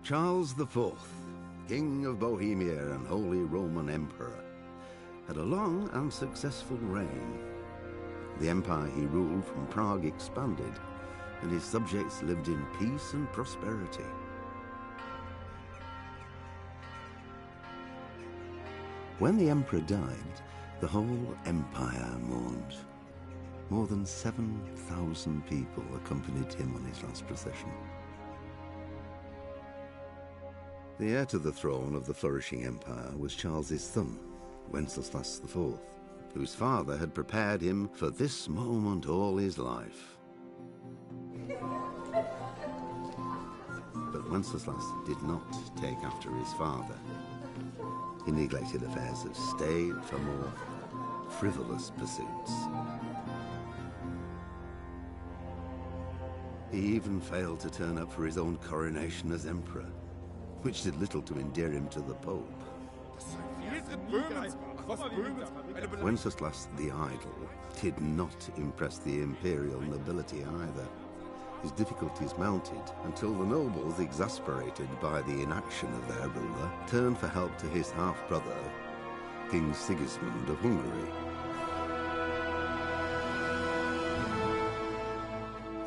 Charles IV, King of Bohemia and Holy Roman Emperor, had a long and successful reign. The empire he ruled from Prague expanded, and his subjects lived in peace and prosperity. When the emperor died, the whole empire mourned. More than 7,000 people accompanied him on his last procession. The heir to the throne of the flourishing empire was Charles's son, Wenceslas IV, whose father had prepared him for this moment all his life. But Wenceslas did not take after his father. He neglected affairs of state for more frivolous pursuits. He even failed to turn up for his own coronation as emperor, which did little to endear him to the Pope. Wenceslas the Idle did not impress the imperial nobility either. His difficulties mounted until the nobles, exasperated by the inaction of their ruler, turned for help to his half-brother, King Sigismund of Hungary.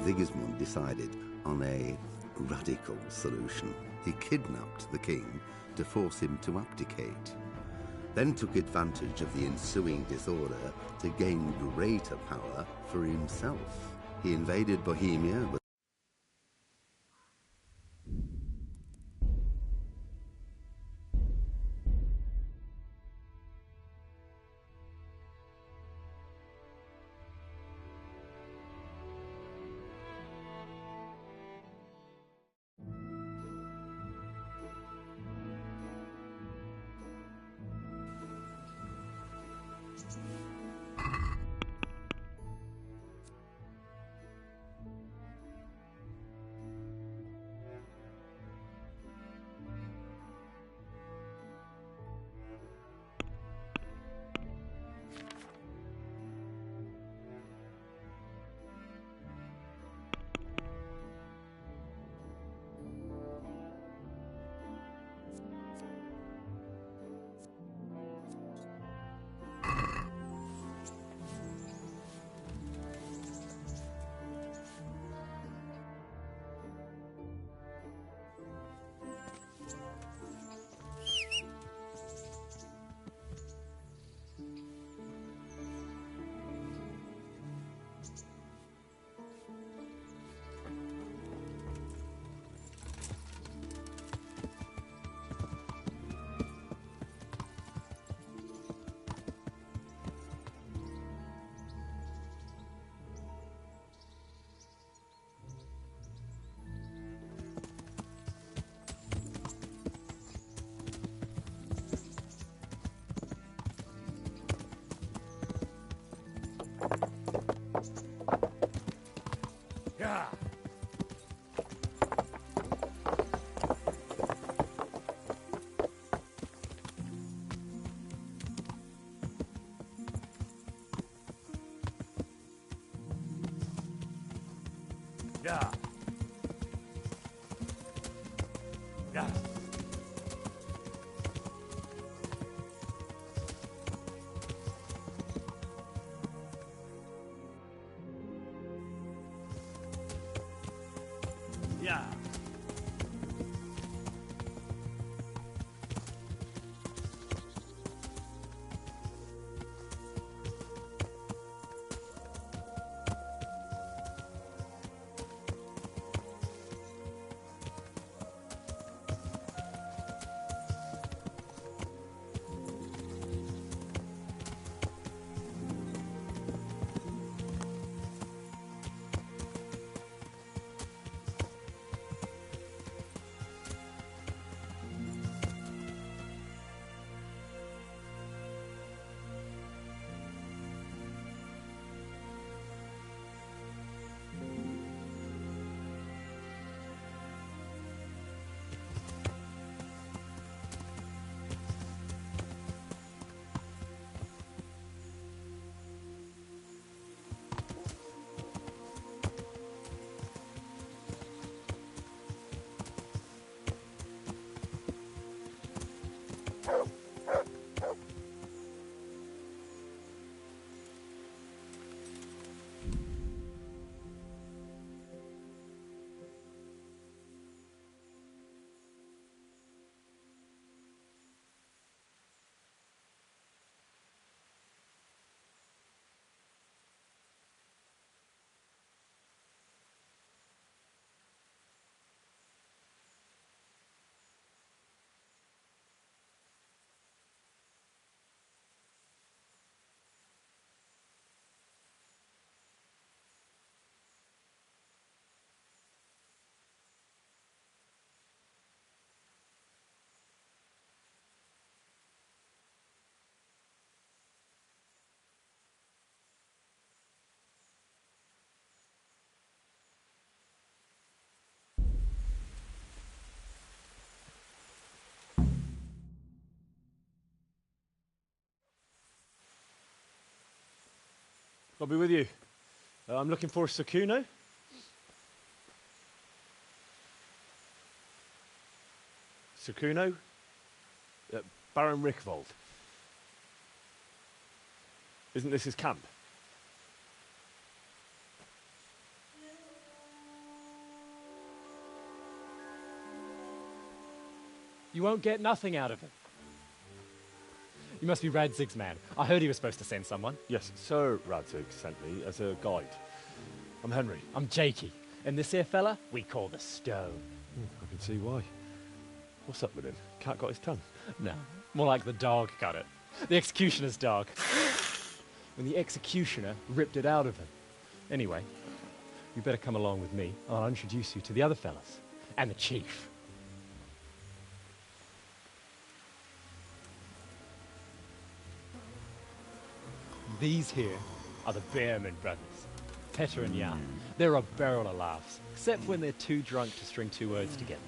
Sigismund decided on a radical solution. He kidnapped the king to force him to abdicate, then took advantage of the ensuing disorder to gain greater power for himself. He invaded Bohemia, but Yeah. Yeah. Yeah. I'll be with you. I'm looking for Sakuno. Sakuno? Baron Rickvold. Isn't this his camp? You won't get nothing out of him. You must be Radzig's man. I heard he was supposed to send someone. Yes, Sir Radzig sent me as a guide. I'm Henry. I'm Jakey. And this here fella, we call the Stone. I can see why. What's up with him? Cat got his tongue? No, more like the dog got it. The executioner's dog. When the executioner ripped it out of him. Anyway, you better come along with me. I'll introduce you to the other fellas. And the chief. These here are the Bearman brothers, Petter and Jan. They're a barrel of laughs, except when they're too drunk to string two words together.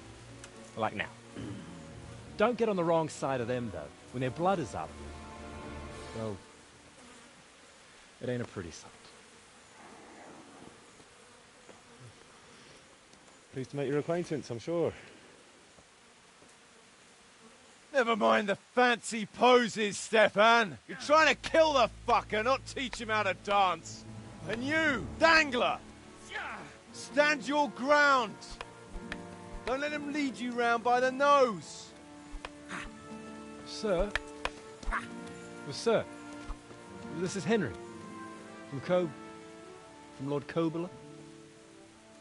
Like now. Don't get on the wrong side of them, though. When their blood is up, well, it ain't a pretty sight. Pleased to make your acquaintance, I'm sure. Never mind the fancy poses, Stefan. You're trying to kill the fucker, not teach him how to dance. And you, Dangler, stand your ground. Don't let him lead you round by the nose. Sir? Well, sir, this is Henry. From Lord Kobula.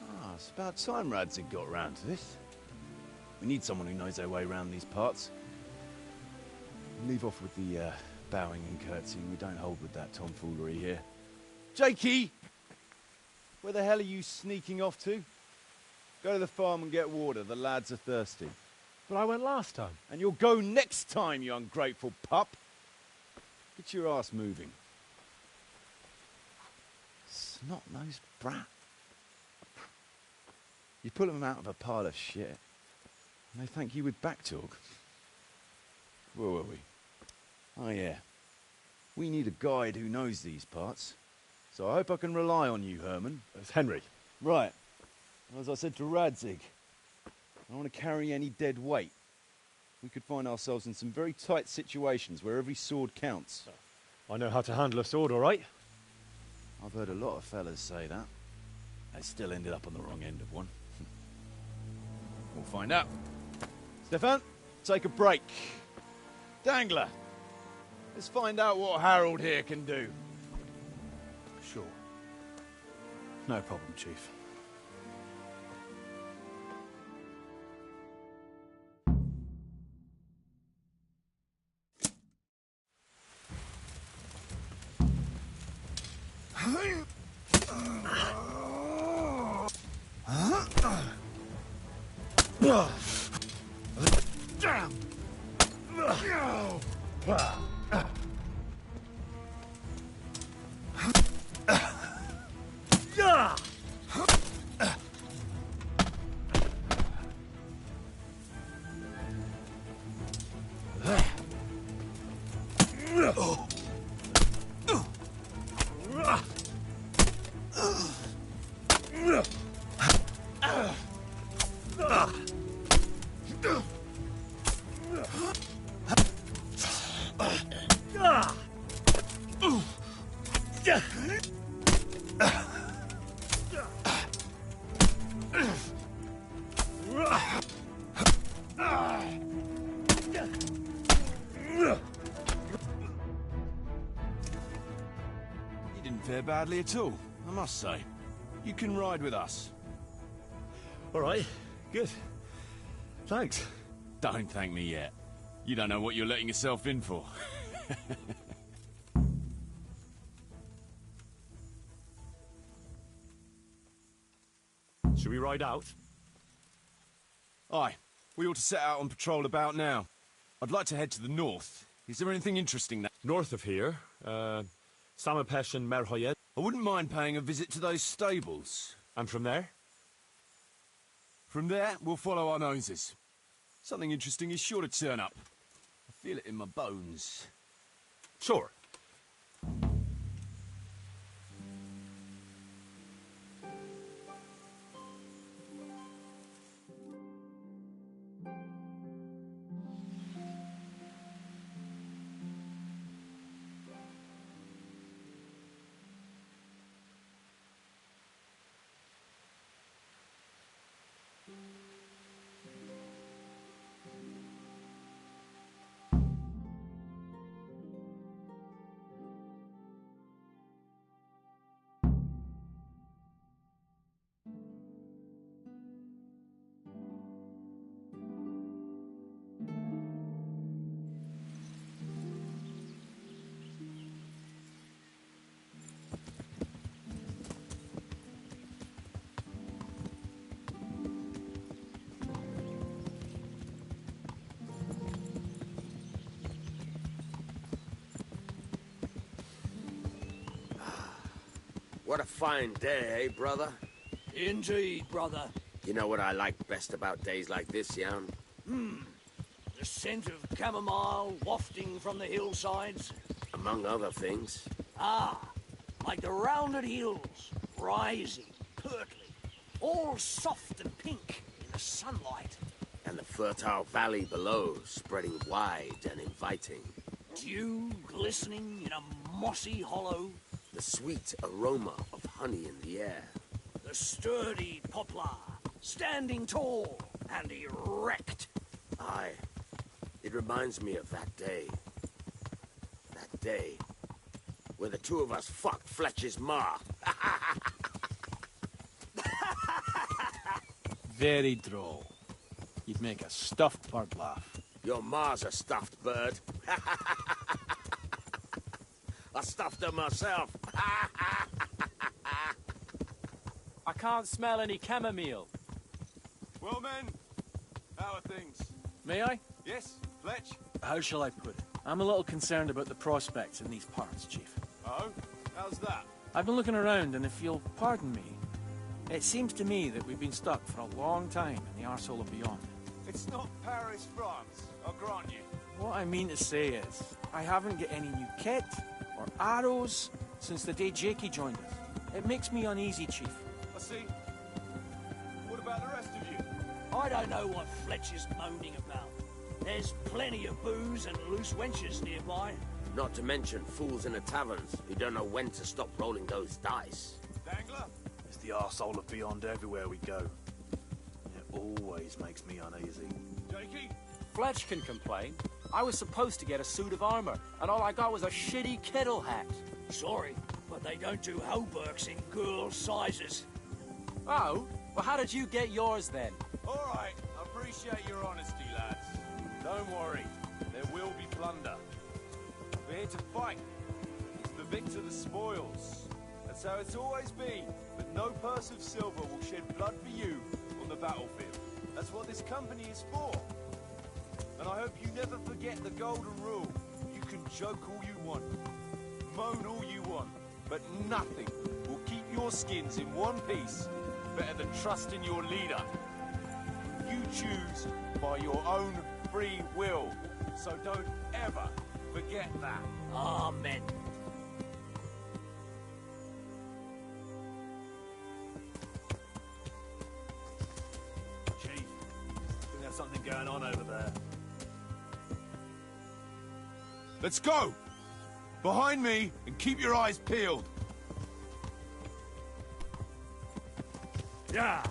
Ah, it's about time Radzig got round to this. We need someone who knows their way around these parts. Leave off with the bowing and curtsying. We don't hold with that tomfoolery here. Jakey! Where the hell are you sneaking off to? Go to the farm and get water. The lads are thirsty. But I went last time. And you'll go next time, you ungrateful pup. Get your ass moving. Snot-nosed brat. You pull them out of a pile of shit, and they thank you with back talk. Where were we? Oh yeah. We need a guide who knows these parts. So I hope I can rely on you, Herman. It's Henry. Right. As I said to Radzig, I don't want to carry any dead weight. We could find ourselves in some very tight situations where every sword counts. I know how to handle a sword, all right? I've heard a lot of fellas say that. They still ended up on the wrong end of one. We'll find out. Stefan, take a break. Dangler, let's find out what Harold here can do. Sure. No problem, Chief. You didn't fare badly at all, I must say. You can ride with us. All right, good. Thanks. Don't thank me yet. You don't know what you're letting yourself in for. Should we ride out? Aye, we ought to set out on patrol about now. I'd like to head to the north. Is there anything interesting there? North of here, Samapesh and Merhoyed. I wouldn't mind paying a visit to those stables. And from there? From there, we'll follow our noses. Something interesting is sure to turn up. I feel it in my bones. Sure. What a fine day, eh, brother? Indeed, brother. You know what I like best about days like this, Jan? The scent of chamomile wafting from the hillsides. Among other things. Ah, like the rounded hills, rising, purtling, all soft and pink in the sunlight. And the fertile valley below, spreading wide and inviting. Dew glistening in a mossy hollow. The sweet aroma of honey in the air. The sturdy poplar, standing tall and erect. Aye. It reminds me of that day. That day where the two of us fucked Fletcher's ma. Very droll. You'd make a stuffed bird laugh. Your ma's a stuffed bird. I stuffed her myself. I can't smell any chamomile. Well, men, how are things? May I? Yes, Fletch? How shall I put it? I'm a little concerned about the prospects in these parts, Chief. Oh? How's that? I've been looking around, and if you'll pardon me, it seems to me that we've been stuck for a long time in the arsehole of beyond. It's not Paris, France, I'll grant you. What I mean to say is, I haven't got any new kit or arrows since the day Jakey joined us. It makes me uneasy, Chief. I see. What about the rest of you? I don't know what Fletcher's moaning about. There's plenty of booze and loose wenches nearby. Not to mention fools in the taverns who don't know when to stop rolling those dice. Dangler? It's the arsehole of beyond everywhere we go. It always makes me uneasy. Jakey? Fletch can complain. I was supposed to get a suit of armor, and all I got was a shitty kettle hat. Sorry, but they don't do hauberks in girls' sizes. Oh? Well, how did you get yours then? All right, I appreciate your honesty, lads. Don't worry, there will be plunder. We're here to fight. It's the victor the spoils. That's how it's always been. But no purse of silver will shed blood for you on the battlefield. That's what this company is for. And I hope you never forget the golden rule. You can joke all you want, moan all you want, but nothing will keep your skins in one piece better than trusting your leader. You choose by your own free will. So don't ever forget that. Amen. Chief, I think there's something going on over there. Let's go! Behind me, and keep your eyes peeled. Yeah.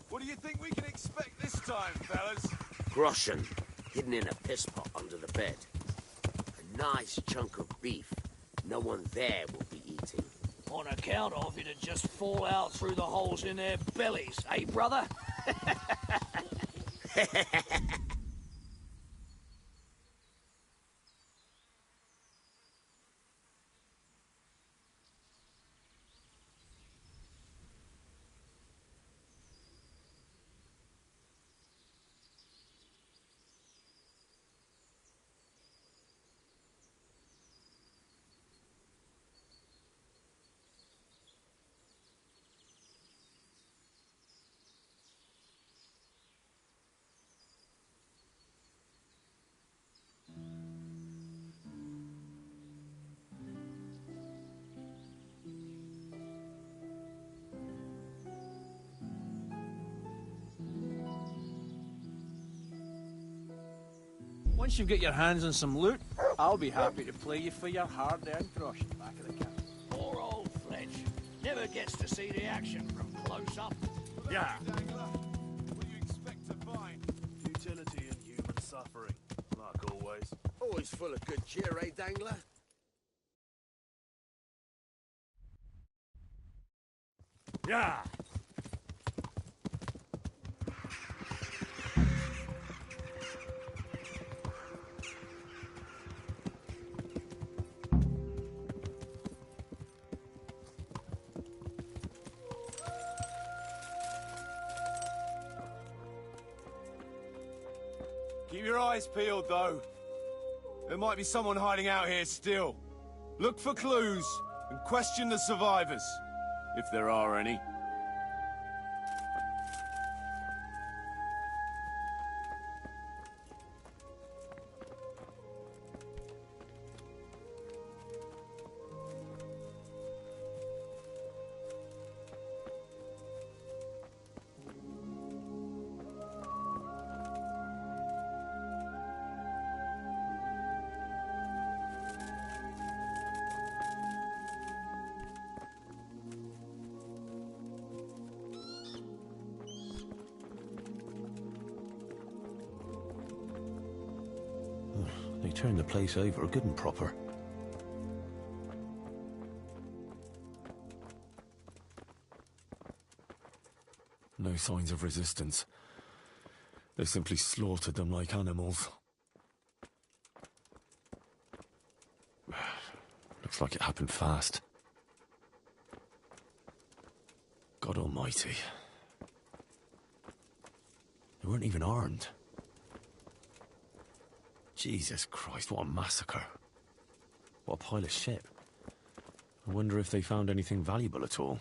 What do you think we can expect this time, fellas? Groschen, hidden in a piss pot under the bed. A nice chunk of beef no one there will be eating. On account of it'd just fall out through the holes in their bellies, eh, brother? Once you get your hands on some loot, I'll be happy to play you for your hard-earned groschen back of the camp. Poor old Fletch. Never gets to see the action from close up. Yeah. Dangler, what do you expect to find? Futility and human suffering, like always. Always full of good cheer, eh, Dangler? Yeah. Keep your eyes peeled, though. There might be someone hiding out here still. Look for clues and question the survivors, if there are any. They turned the place over good and proper. No signs of resistance. They simply slaughtered them like animals. Looks like it happened fast. God almighty. They weren't even armed. Jesus Christ, what a massacre. What a pile of shit. I wonder if they found anything valuable at all.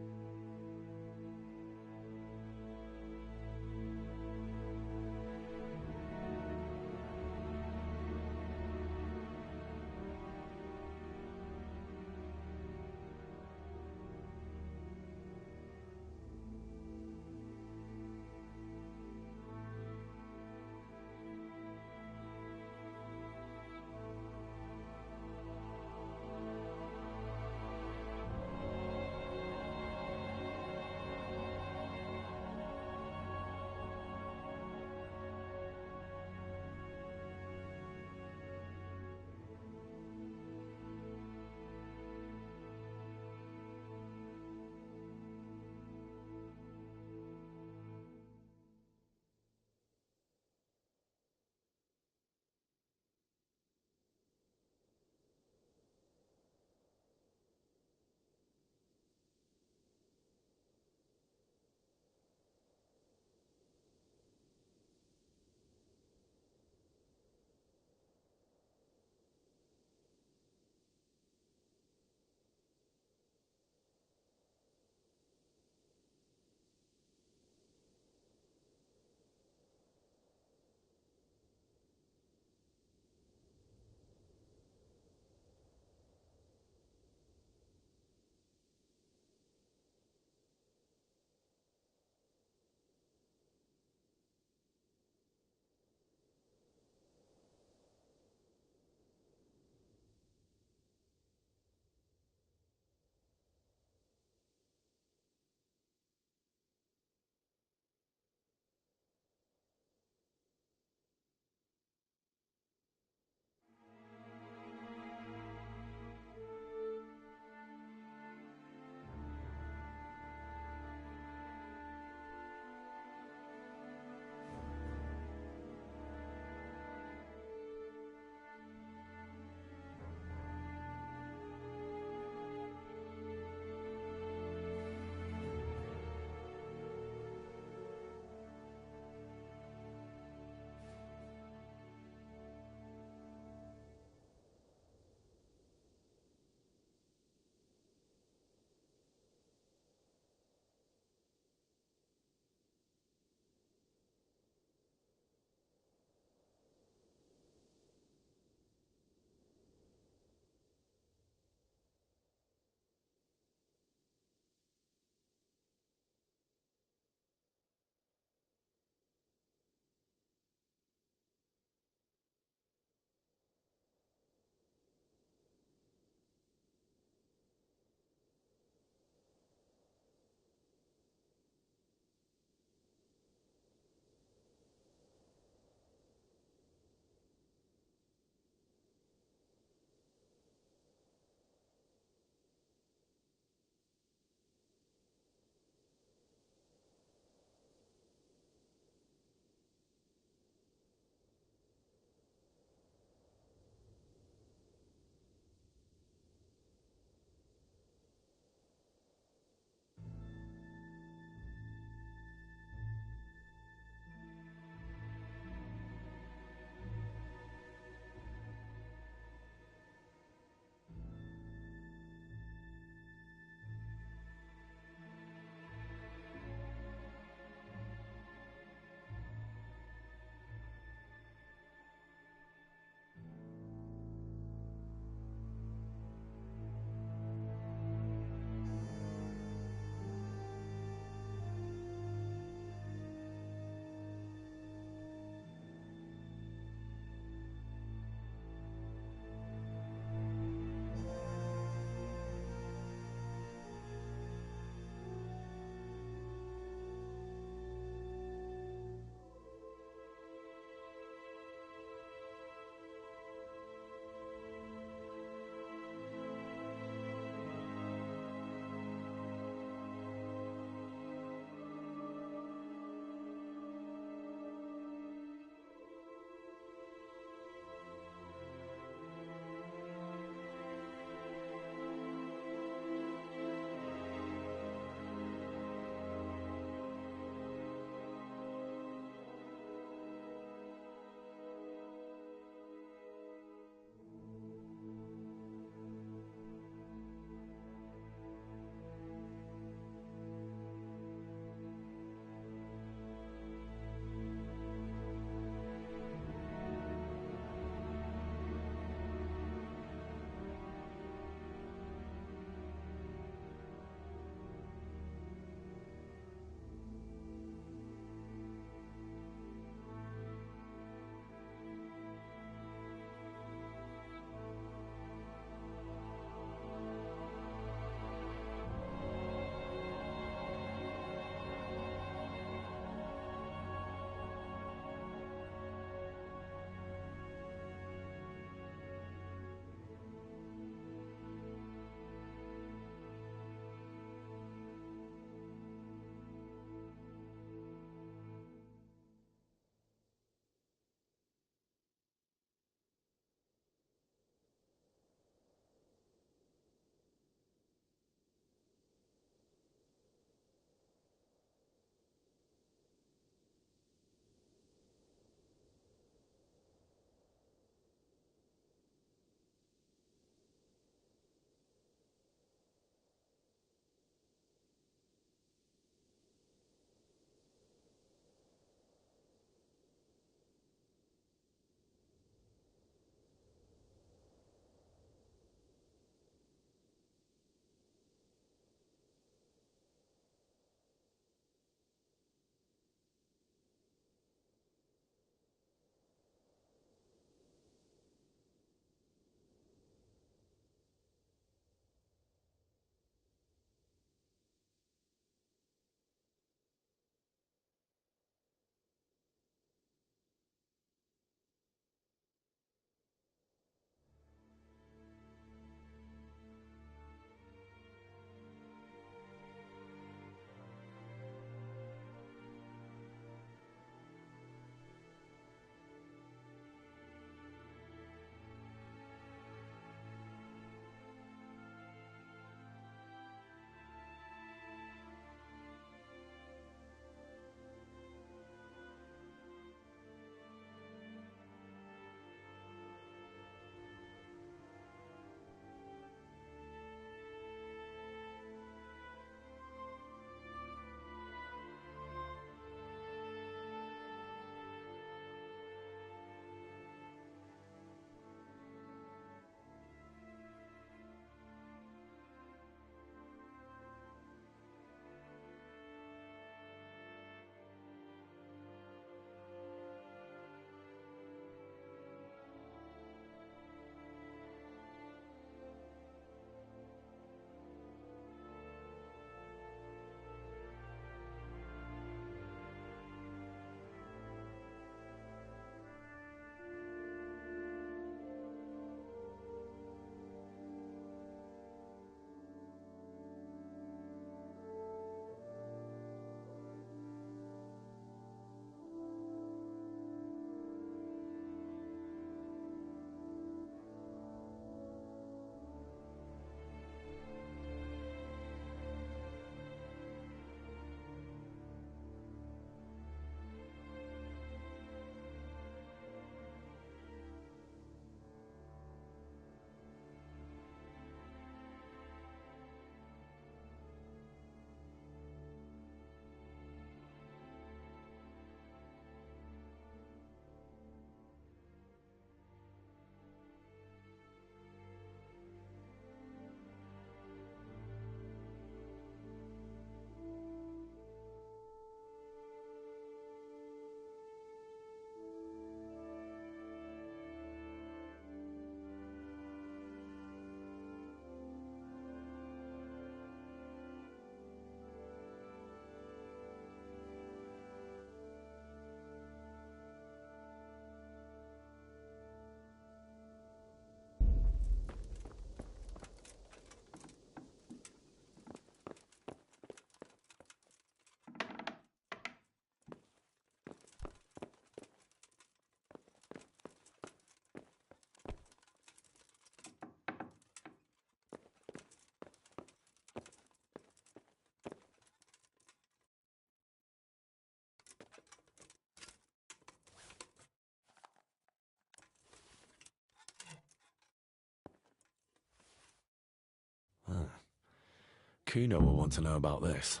Kuno will want to know about this.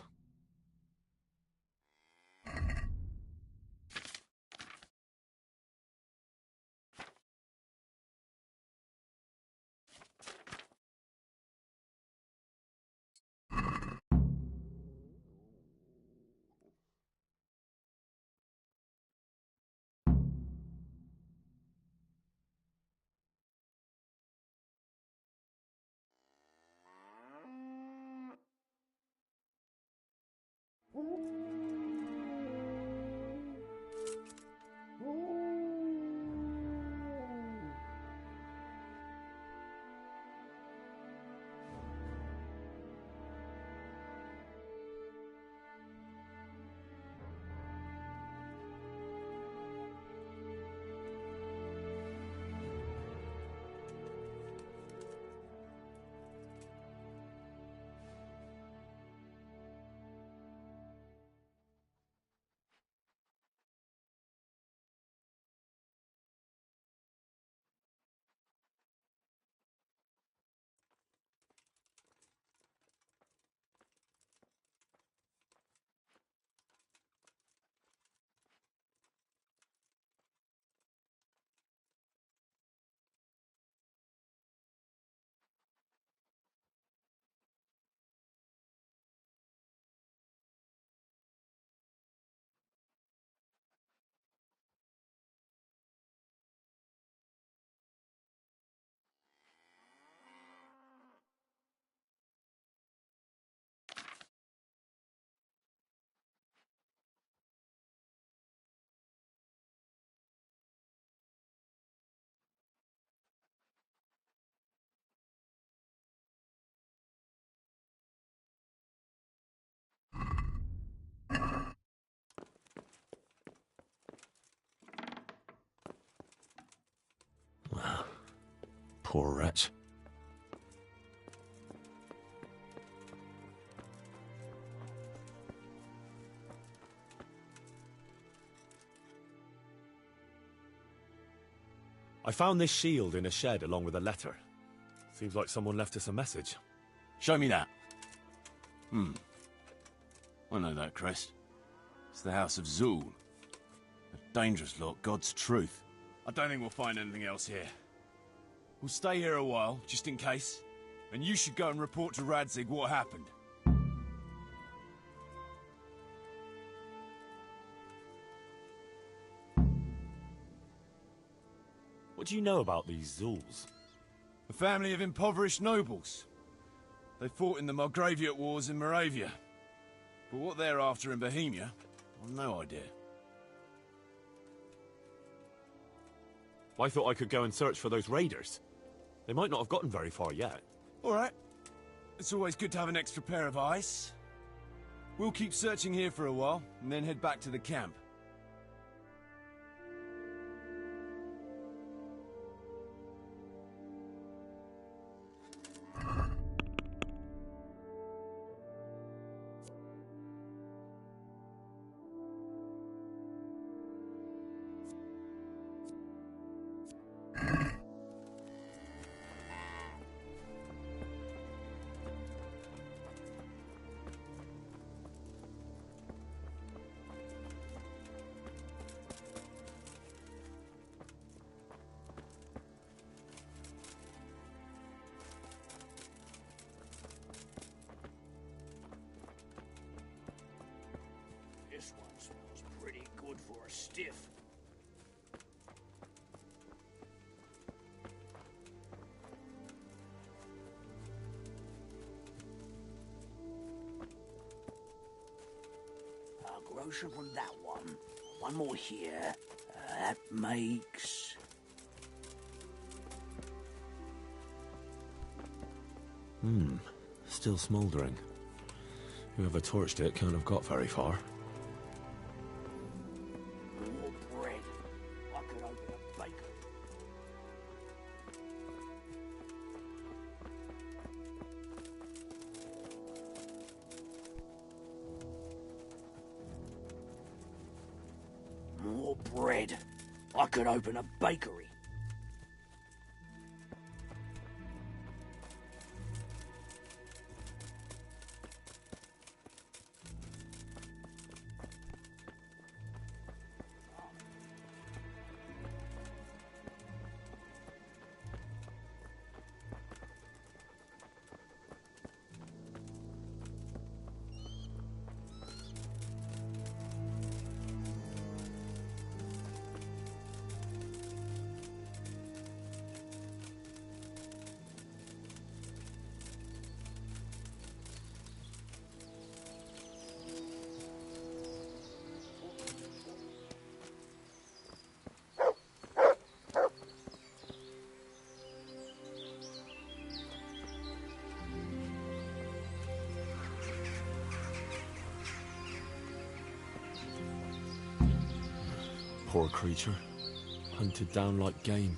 Poor wretch. I found this shield in a shed along with a letter. Seems like someone left us a message. Show me that. I know that crest. It's the House of Zul. A dangerous lot, God's truth. I don't think we'll find anything else here. We'll stay here a while, just in case. And you should go and report to Radzig what happened. What do you know about these Zuls? A family of impoverished nobles. They fought in the Margraviate Wars in Moravia. But what they're after in Bohemia, I've no idea. I thought I could go and search for those raiders. They might not have gotten very far yet. All right. It's always good to have an extra pair of eyes. We'll keep searching here for a while, and then head back to the camp. This one smells pretty good for a stiff. A groschen from that one. One more here. That makes... Still smouldering. Whoever torched it can't have got very far. More bread. I could open a bakery. More bread. I could open a bakery. Poor creature. Hunted down like game.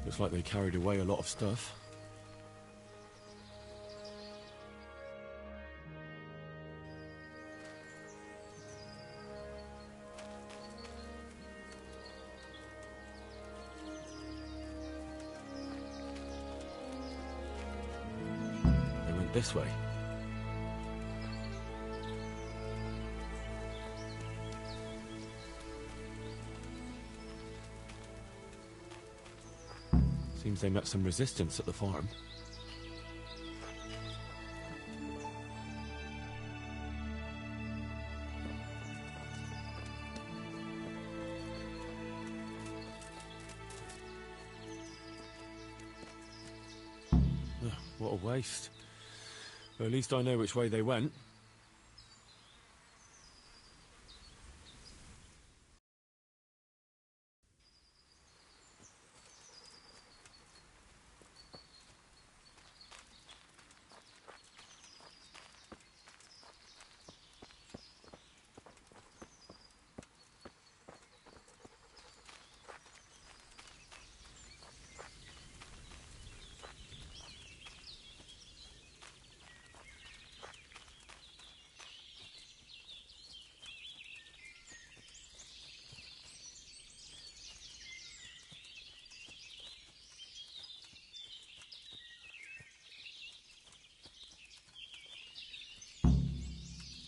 Looks like they carried away a lot of stuff. They went this way. Seems they met some resistance at the farm. Ugh, what a waste. Well, at least I know which way they went.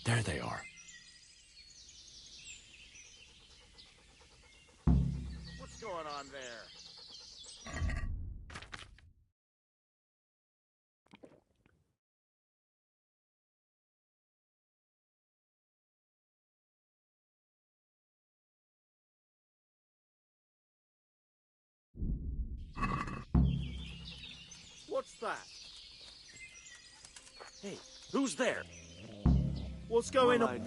There they are. What's going on there? What's that? Hey, who's there? What's going on?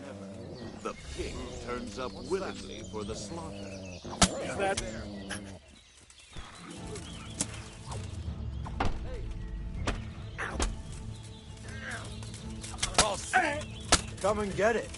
The king turns up willingly for the slaughter. Is that... Come and get it.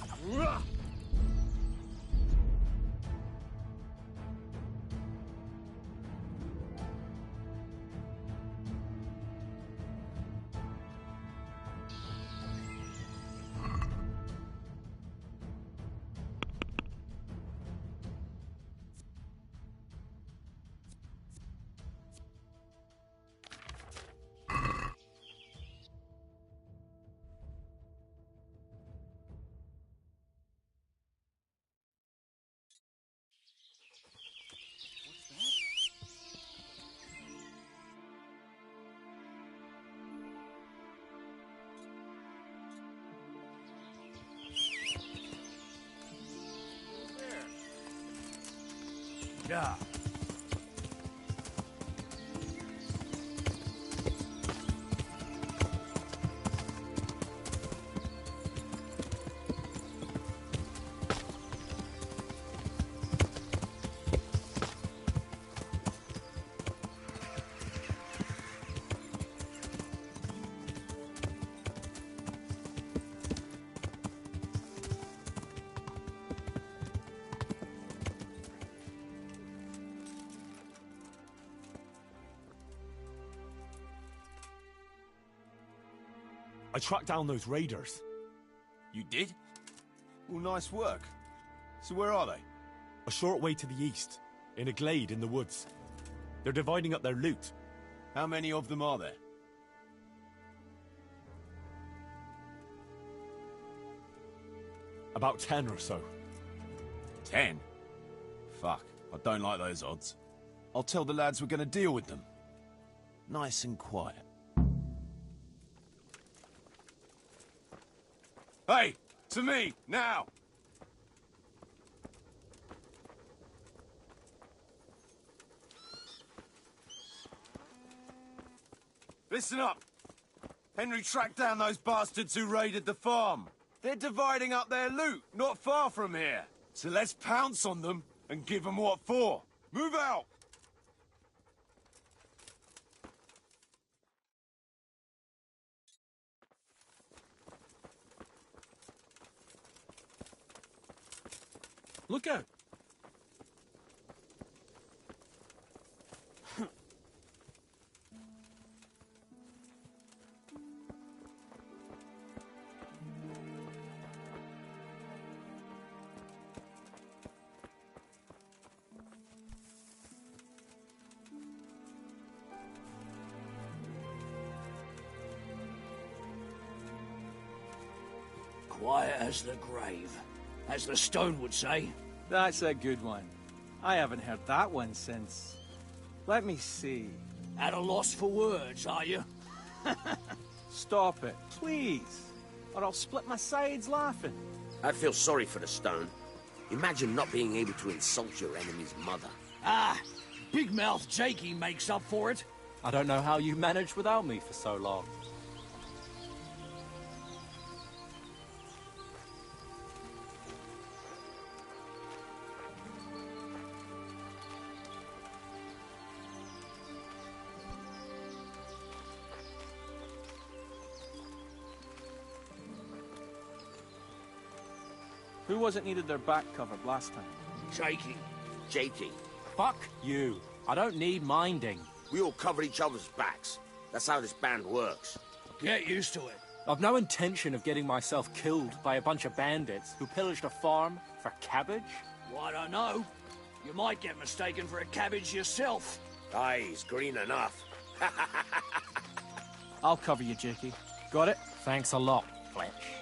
Yeah. I tracked down those raiders. You did? Well, nice work. So where are they? A short way to the east, in a glade in the woods. They're dividing up their loot. How many of them are there? About 10 or so. 10? Fuck, I don't like those odds. I'll tell the lads we're gonna deal with them. Nice and quiet. Hey! To me, now! Listen up! Henry tracked down those bastards who raided the farm. They're dividing up their loot, not far from here. So let's pounce on them and give them what for. Move out! Look out! Quiet as the grave, as the stone would say. That's a good one. I haven't heard that one since... Let me see. At a loss for words, are you? Stop it, please. Or I'll split my sides laughing. I feel sorry for the stone. Imagine not being able to insult your enemy's mother. Ah, big mouth Jakey makes up for it. I don't know how you managed without me for so long. Who was it needed their back covered last time? Jakey. Jakey, Fuck you. I don't need minding. we all cover each other's backs. That's how this band works. Get used to it. I've no intention of getting myself killed by a bunch of bandits who pillaged a farm for cabbage. Well, I don't know. You might get mistaken for a cabbage yourself. Aye, he's green enough. I'll cover you, Jakey. Got it? Thanks a lot, Fletch.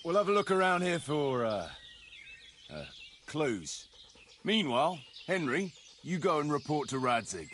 We'll have a look around here for, clues. Meanwhile, Henry, you go and report to Radzig.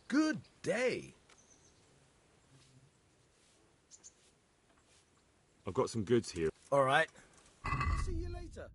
Good day. I've got some goods here. All right. See you later.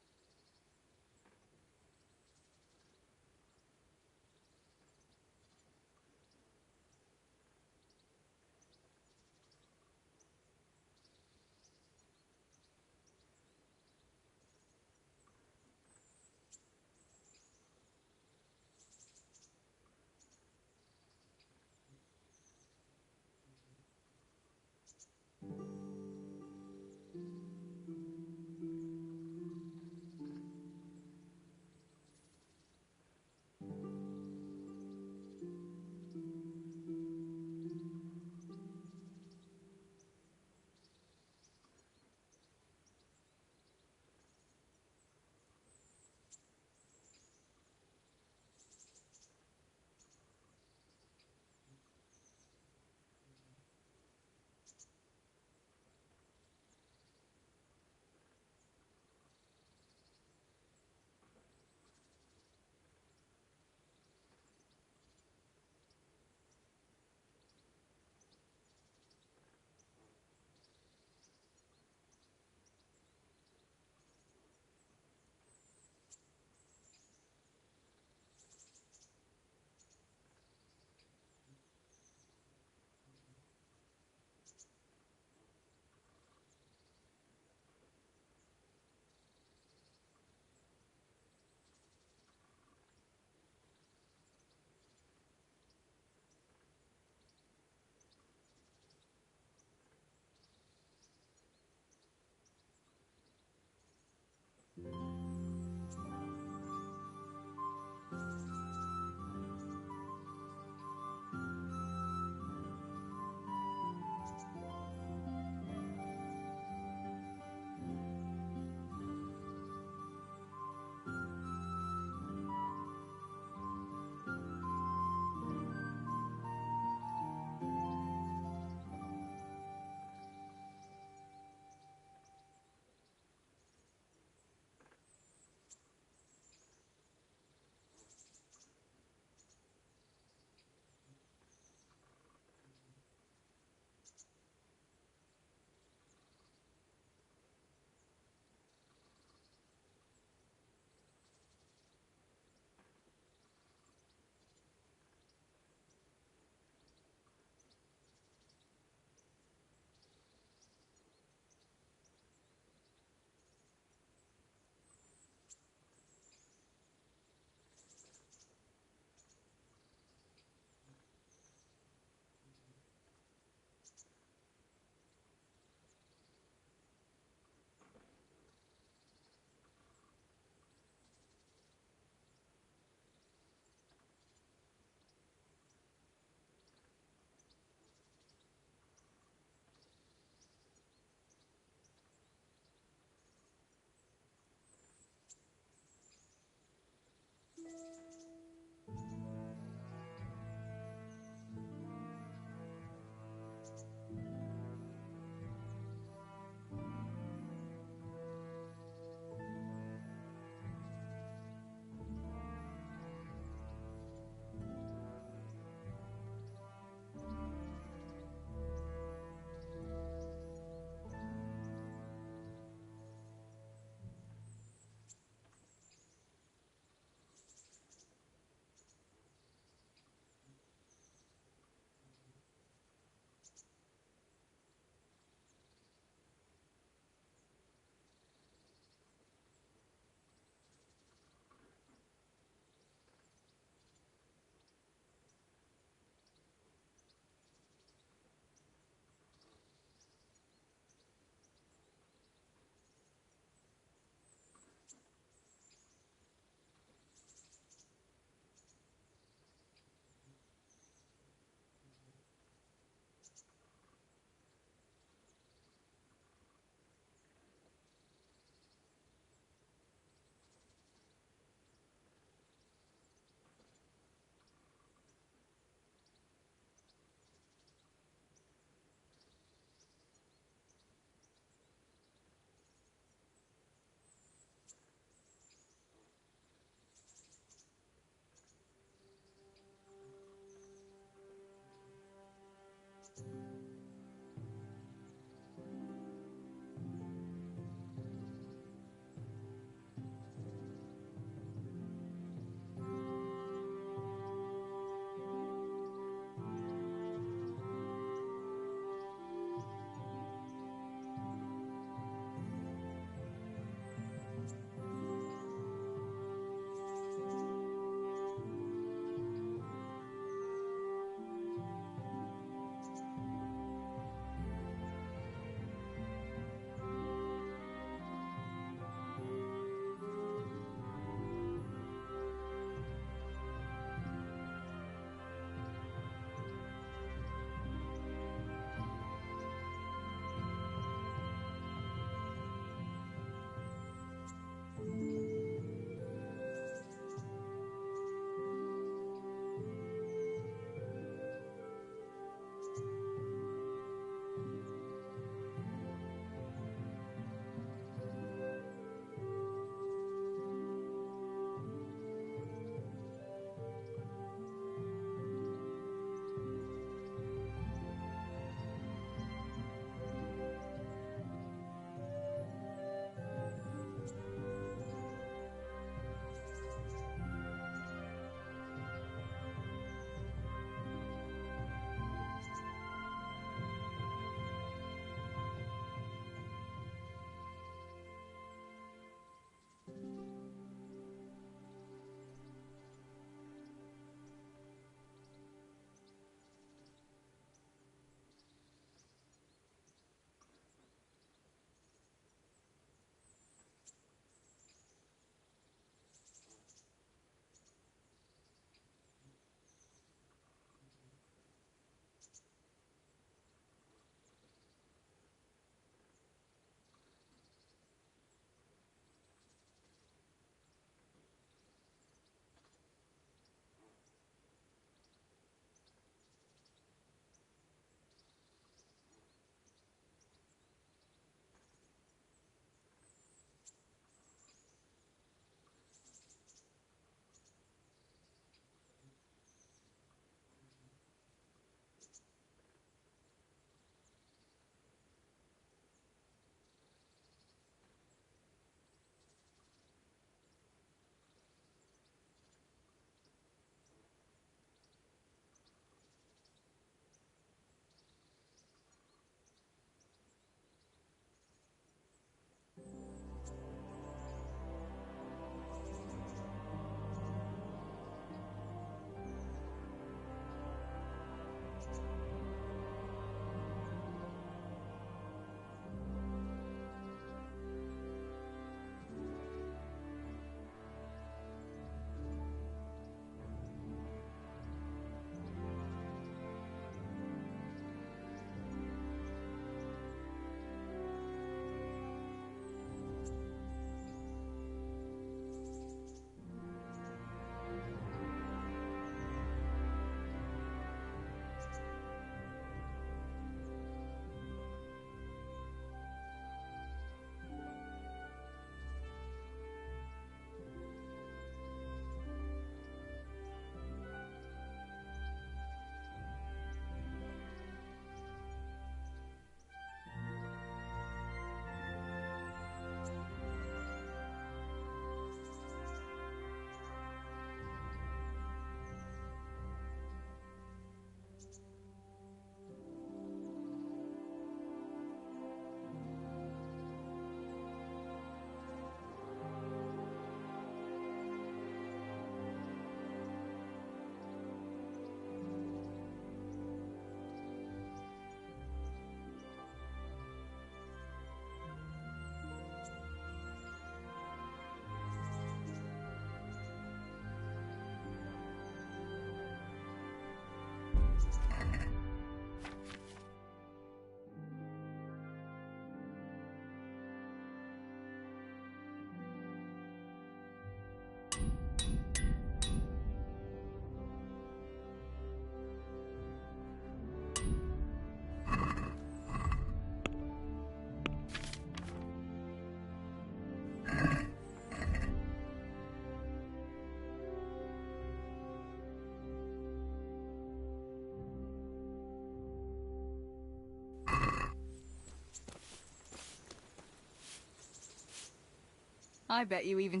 I bet you even...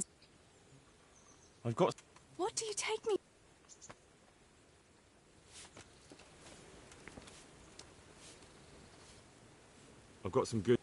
I've got... What do you take me? I've got some good...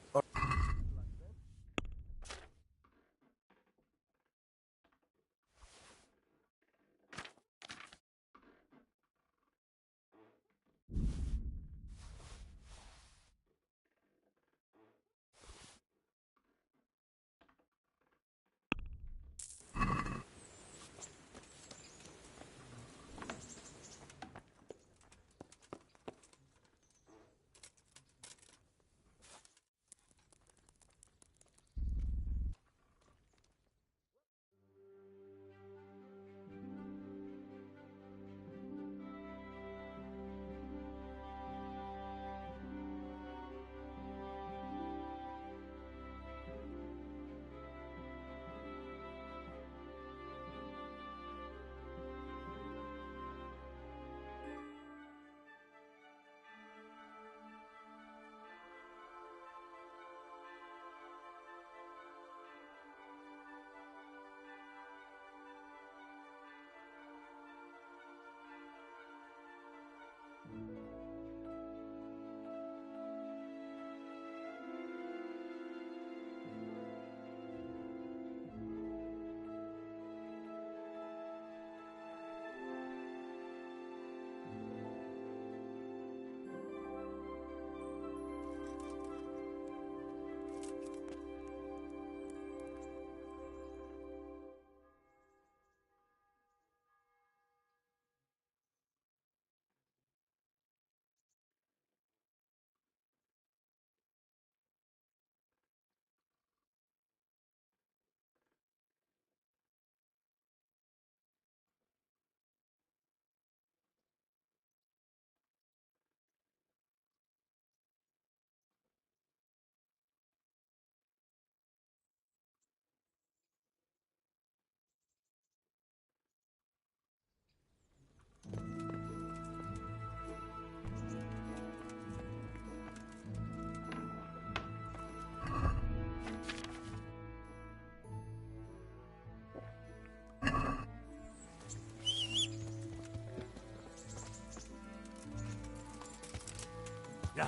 Yeah.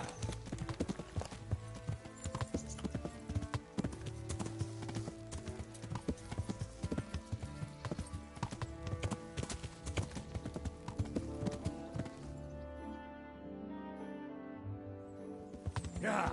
Yeah.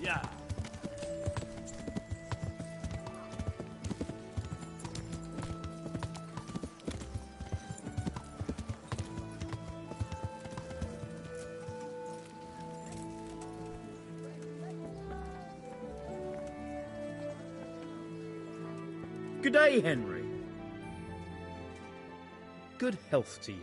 Yeah. Good day, Henry. Good health to you.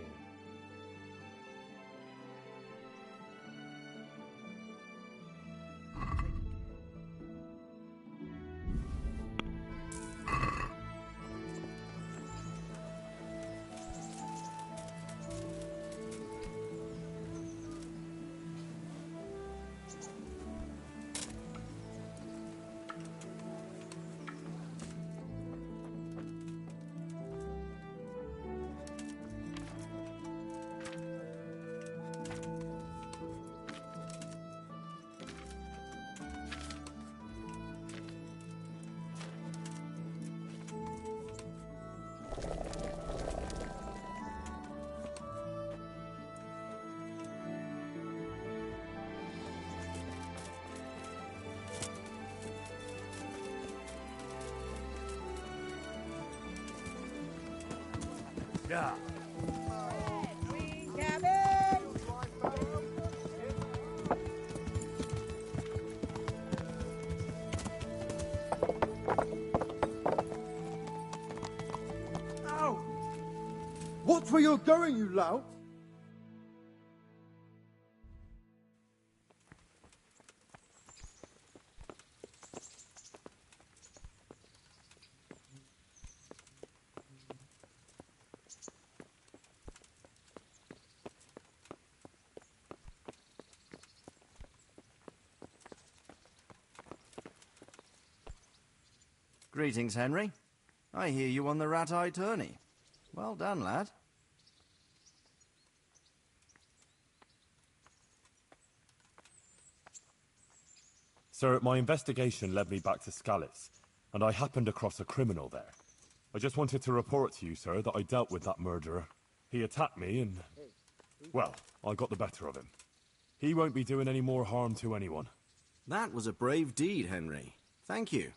Yeah. Ow! Watch where you're going, you lout! Greetings, Henry. I hear you on the rat-eye tourney. Well done, lad. Sir, my investigation led me back to Scallis, and I happened across a criminal there. I just wanted to report to you, sir, that I dealt with that murderer. He attacked me and... well, I got the better of him. He won't be doing any more harm to anyone. That was a brave deed, Henry. Thank you.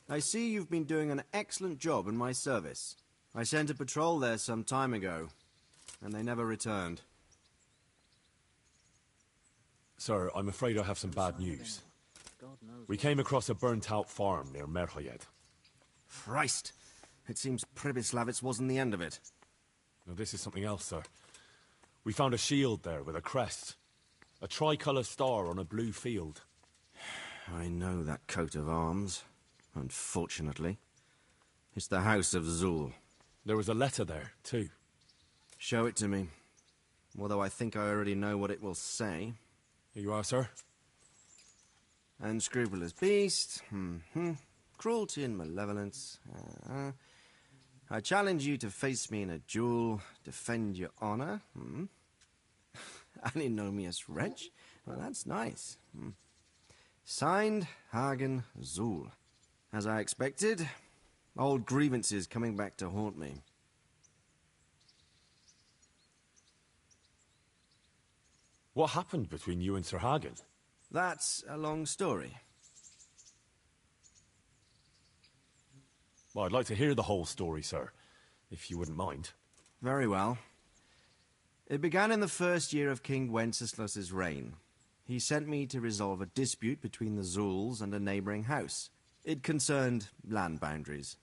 I see you've been doing an excellent job in my service. I sent a patrol there some time ago, and they never returned. Sir, I'm afraid I have some bad news. We came across a burnt-out farm near Merhoyed. Christ! It seems Pribyslavitz wasn't the end of it. No, this is something else, sir. We found a shield there with a crest. A tricolour star on a blue field. I know that coat of arms. Unfortunately. It's the House of Zul. There was a letter there, too. Show it to me. Although I think I already know what it will say. Here you are, sir. Unscrupulous beast. Cruelty and malevolence. I challenge you to face me in a duel. Defend your honor. Alinomius wretch. Well, that's nice. Signed, Hagen Zul. As I expected, old grievances coming back to haunt me. What happened between you and Sir Hagen? That's a long story. Well, I'd like to hear the whole story, sir, if you wouldn't mind. Very well. It began in the first year of King Wenceslas's reign. He sent me to resolve a dispute between the Zuls and a neighboring house. It concerned land boundaries.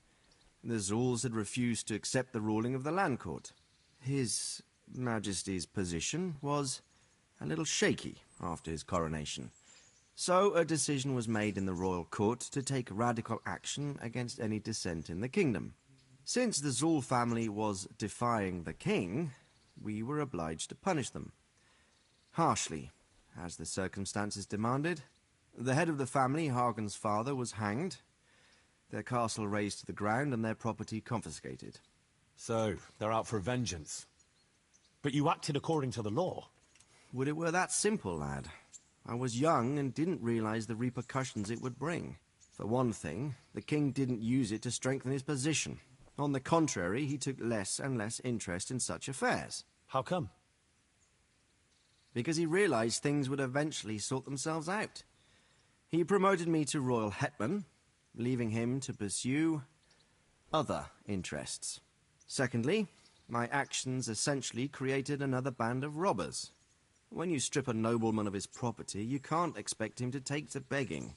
The Zuls had refused to accept the ruling of the land court. His Majesty's position was a little shaky after his coronation. So a decision was made in the royal court to take radical action against any dissent in the kingdom. Since the Zul family was defying the king, we were obliged to punish them. Harshly, as the circumstances demanded. The head of the family, Hagen's father, was hanged, their castle razed to the ground and their property confiscated. So, they're out for vengeance. But you acted according to the law. Would it were that simple, lad. I was young and didn't realize the repercussions it would bring. For one thing, the king didn't use it to strengthen his position. On the contrary, he took less and less interest in such affairs. How come? Because he realized things would eventually sort themselves out. He promoted me to royal hetman, leaving him to pursue other interests. Secondly, my actions essentially created another band of robbers. When you strip a nobleman of his property, you can't expect him to take to begging.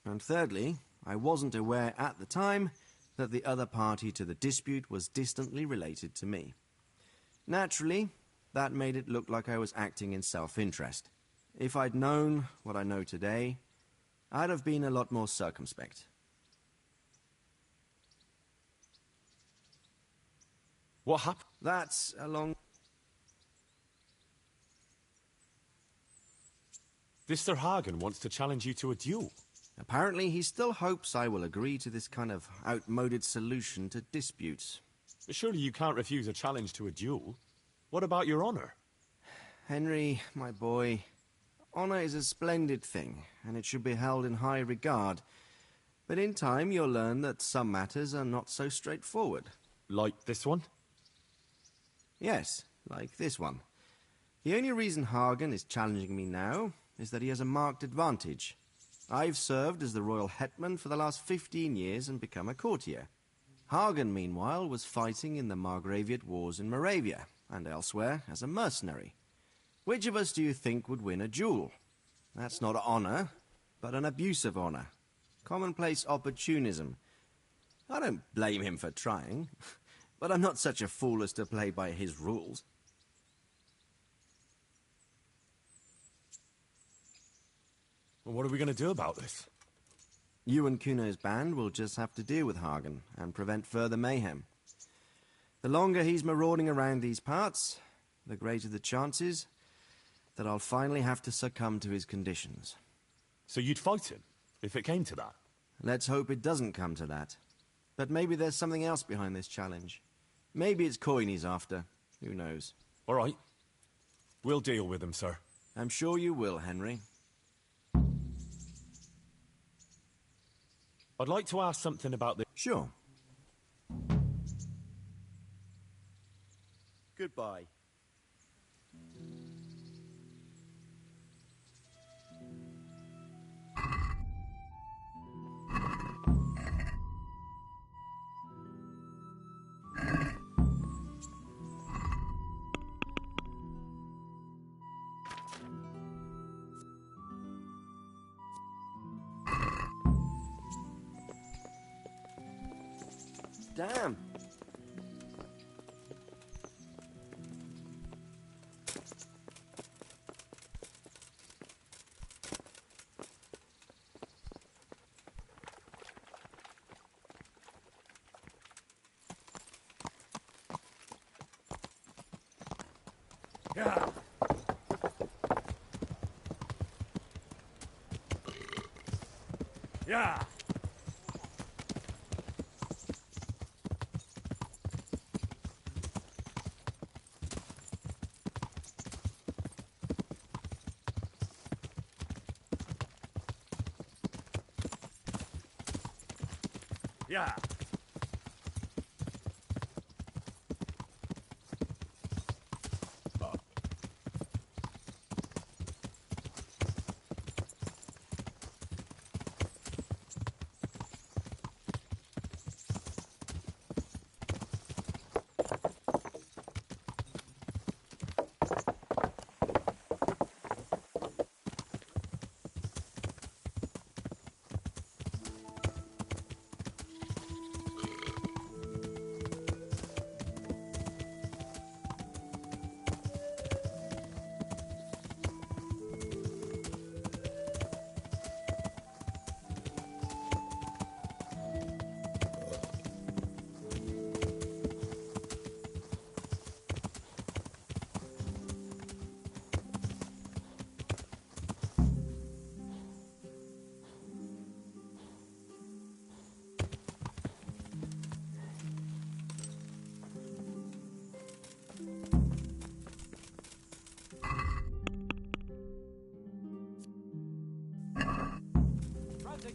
And thirdly, I wasn't aware at the time that the other party to the dispute was distantly related to me. Naturally, that made it look like I was acting in self-interest. If I'd known what I know today, I'd have been a lot more circumspect. What happened? That's a long... This Sir Hagen wants to challenge you to a duel. Apparently, he still hopes I will agree to this kind of outmoded solution to disputes. But surely you can't refuse a challenge to a duel. What about your honor? Henry, my boy, honor is a splendid thing, and it should be held in high regard. But in time, you'll learn that some matters are not so straightforward. Like this one? Yes, like this one. The only reason Hagen is challenging me now is that he has a marked advantage. I've served as the royal hetman for the last 15 years and become a courtier. Hagen, meanwhile, was fighting in the Margraviate Wars in Moravia, and elsewhere as a mercenary. Which of us do you think would win a duel? That's not honor, but an abuse of honor. Commonplace opportunism. I don't blame him for trying. but I'm not such a fool as to play by his rules. Well, what are we going to do about this? You and Kuno's band will just have to deal with Hagen and prevent further mayhem. The longer he's marauding around these parts, the greater the chances that I'll finally have to succumb to his conditions. So you'd fight him, if it came to that? Let's hope it doesn't come to that. But maybe there's something else behind this challenge. Maybe it's coin he's after. Who knows? All right. We'll deal with him, sir. I'm sure you will, Henry. I'd like to ask something about the... Sure. Goodbye. Damn. Yeah. Yeah. Yeah.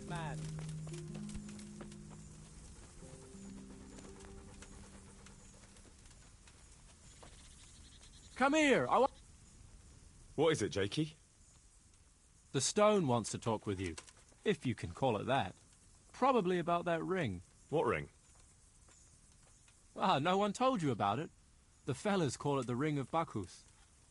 Man. Come here. What is it, Jakey? The stone wants to talk with you, if you can call it that. Probably about that ring. What ring? Ah, no one told you about it. The fellas call it the Ring of Bacchus.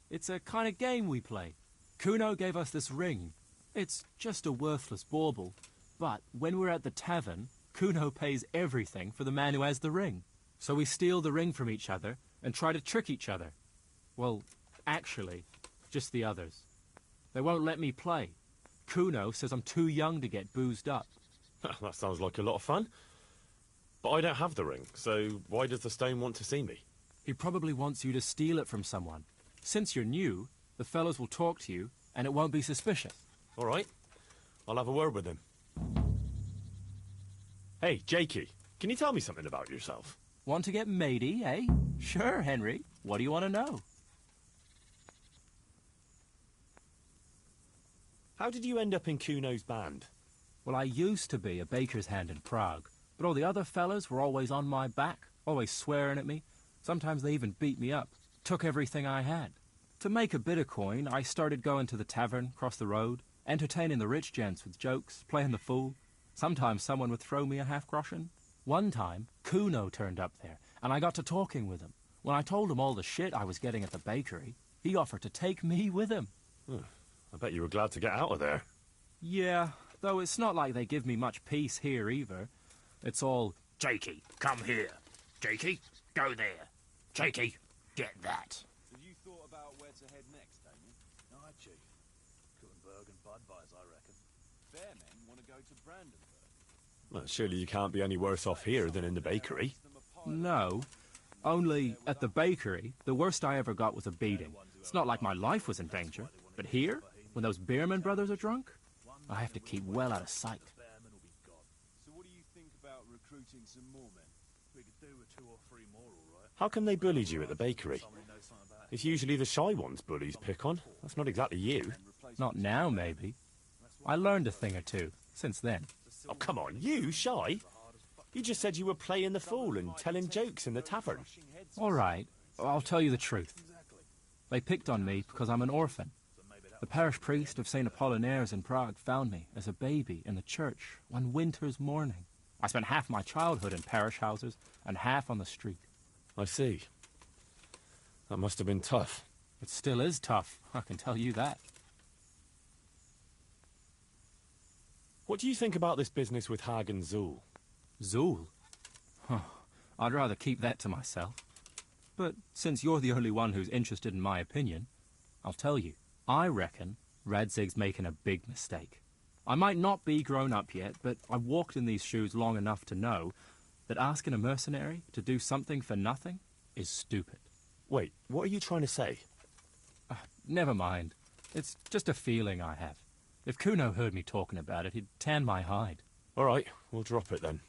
It's a kind of game we play. Kuno gave us this ring. It's just a worthless bauble. But when we're at the tavern, Kuno pays everything for the man who has the ring. So we steal the ring from each other and try to trick each other. Well, actually, just the others. They won't let me play. Kuno says I'm too young to get boozed up. That sounds like a lot of fun. But I don't have the ring, so why does the stone want to see me? He probably wants you to steal it from someone. Since you're new, the fellows will talk to you, and it won't be suspicious. All right. I'll have a word with him. Hey, Jakey, can you tell me something about yourself? Want to get matey, eh? Sure, Henry. What do you want to know? How did you end up in Kuno's band? Well, I used to be a baker's hand in Prague, but all the other fellas were always on my back, always swearing at me. Sometimes they even beat me up, took everything I had. To make a bit of coin, I started going to the tavern across the road, entertaining the rich gents with jokes, playing the fool. Sometimes someone would throw me a half-groschen. One time, Kuno turned up there, and I got to talking with him. When I told him all the shit I was getting at the bakery, he offered to take me with him. I bet you were glad to get out of there. Yeah, though it's not like they give me much peace here either. It's all, Jakey, come here. Jakey, Go there. Jakey, get that. Have you thought about where to head next, Damien? Aye, Chief. Kuttenberg and Budweis, I reckon. Their men want to go to Brandenburg. Well, surely you can't be any worse off here than in the bakery. No. Only, at the bakery, the worst I ever got was a beating. It's not like my life was in danger. But here, when those Beerman brothers are drunk, I have to keep well out of sight. So what do you think about recruiting some more men? We could do with 2 or 3 more, all right. How come they bullied you at the bakery? It's usually the shy ones bullies pick on. That's not exactly you. Not now, maybe. I learned a thing or two since then. Oh, come on, you, shy? You just said you were playing the fool and telling jokes in the tavern. All right, I'll tell you the truth. They picked on me because I'm an orphan. The parish priest of St. Apollinaires in Prague found me as a baby in the church one winter's morning. I spent half my childhood in parish houses and half on the street. I see. That must have been tough. It still is tough, I can tell you that. What do you think about this business with Hag and Zool? Zool? Huh. I'd rather keep that to myself. But since you're the only one who's interested in my opinion, I'll tell you. I reckon Radzig's making a big mistake. I might not be grown up yet, but I've walked in these shoes long enough to know that asking a mercenary to do something for nothing is stupid. Wait, what are you trying to say? Never mind. It's just a feeling I have. If Kuno heard me talking about it, he'd tan my hide. All right, we'll drop it then.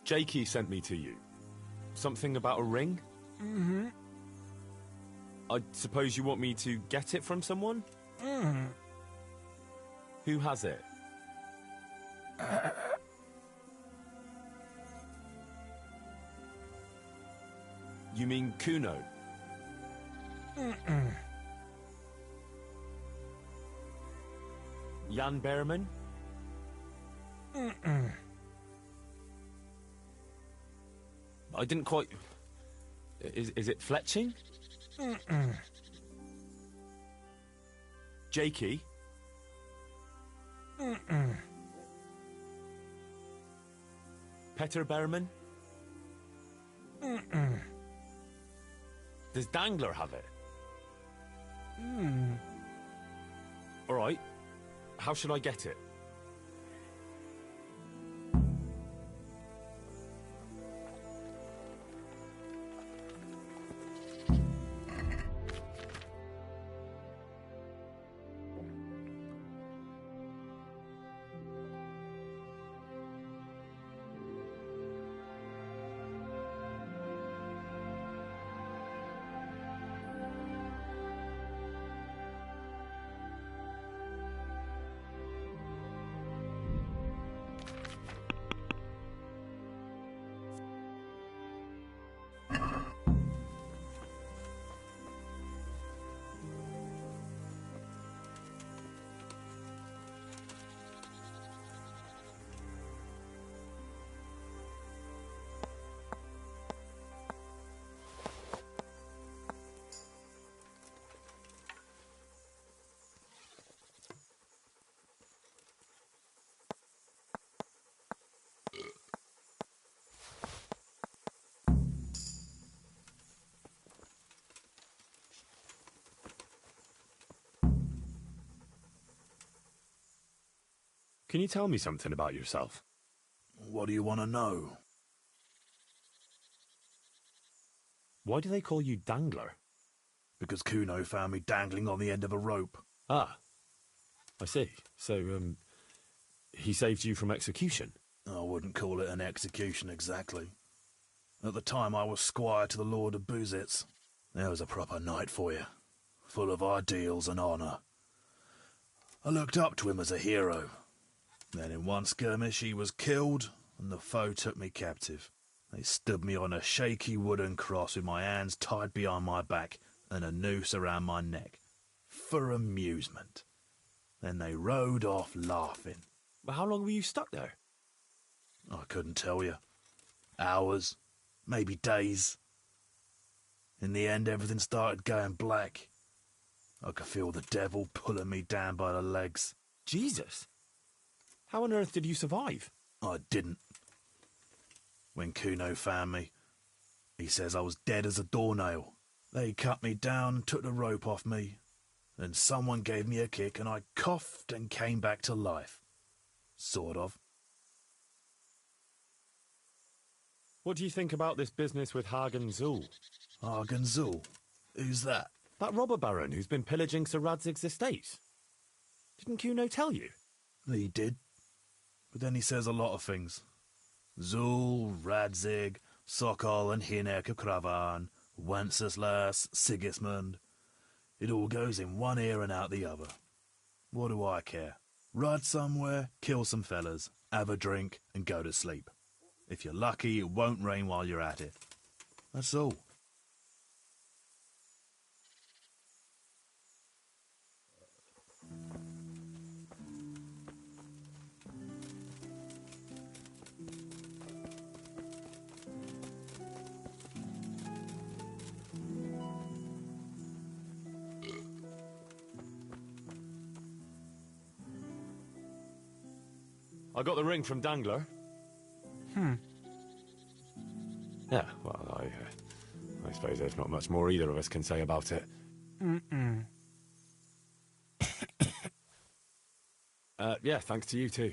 Jakey sent me to you. Something about a ring? Mm-hmm. I suppose you want me to get it from someone? Mm-hmm. Who has it? You mean Kuno? Mm-mm. Jan Behrman? Mm-mm. I didn't quite... Is it fletching? Mm-mm. Jakey? Mm-mm. Peter Behrman? Mm-mm. Does Dangler have it? Mm. All right. How should I get it? Can you tell me something about yourself? What do you want to know? Why do they call you Dangler? Because Kuno found me dangling on the end of a rope. Ah, I see. So, he saved you from execution? I wouldn't call it an execution exactly. At the time I was squire to the Lord of Buzitz. There was a proper knight for you, full of ideals and honour. I looked up to him as a hero. Then in one skirmish he was killed, and the foe took me captive. They stood me on a shaky wooden cross with my hands tied behind my back and a noose around my neck, for amusement. Then they rode off laughing. But how long were you stuck there? I couldn't tell you. Hours, maybe days. In the end everything started going black. I could feel the devil pulling me down by the legs. Jesus! How on earth did you survive? I didn't. When Kuno found me, he says I was dead as a doornail. They cut me down and took the rope off me. Then someone gave me a kick and I coughed and came back to life. Sort of. What do you think about this business with Hagen Zul? Hagen Zul? Who's that? That robber baron who's been pillaging Sir Radzig's estate. Didn't Kuno tell you? He did. But then he says a lot of things. Zul, Radzig, Sokol and Hinek of Kravan, Wenceslas, Sigismund. It all goes in one ear and out the other. What do I care? Ride somewhere, kill some fellas, have a drink and go to sleep. If you're lucky, it won't rain while you're at it. That's all. I got the ring from Dangler. Yeah, well, I suppose there's not much more either of us can say about it. Mm-mm. Yeah, thanks to you too.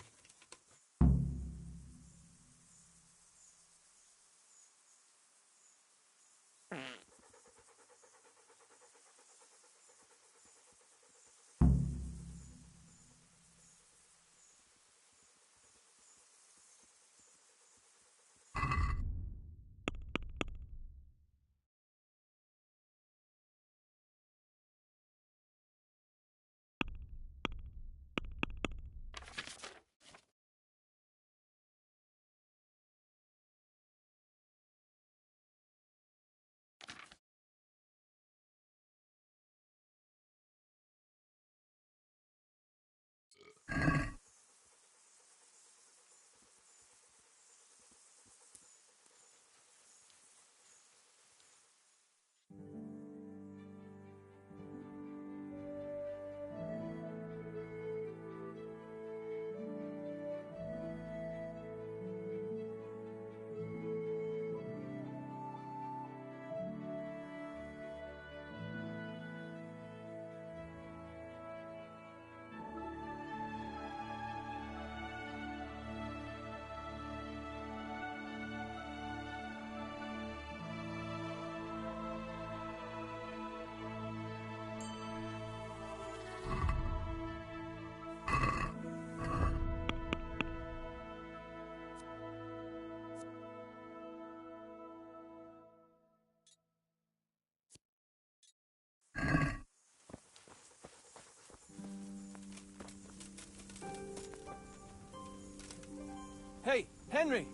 Hey, Henry!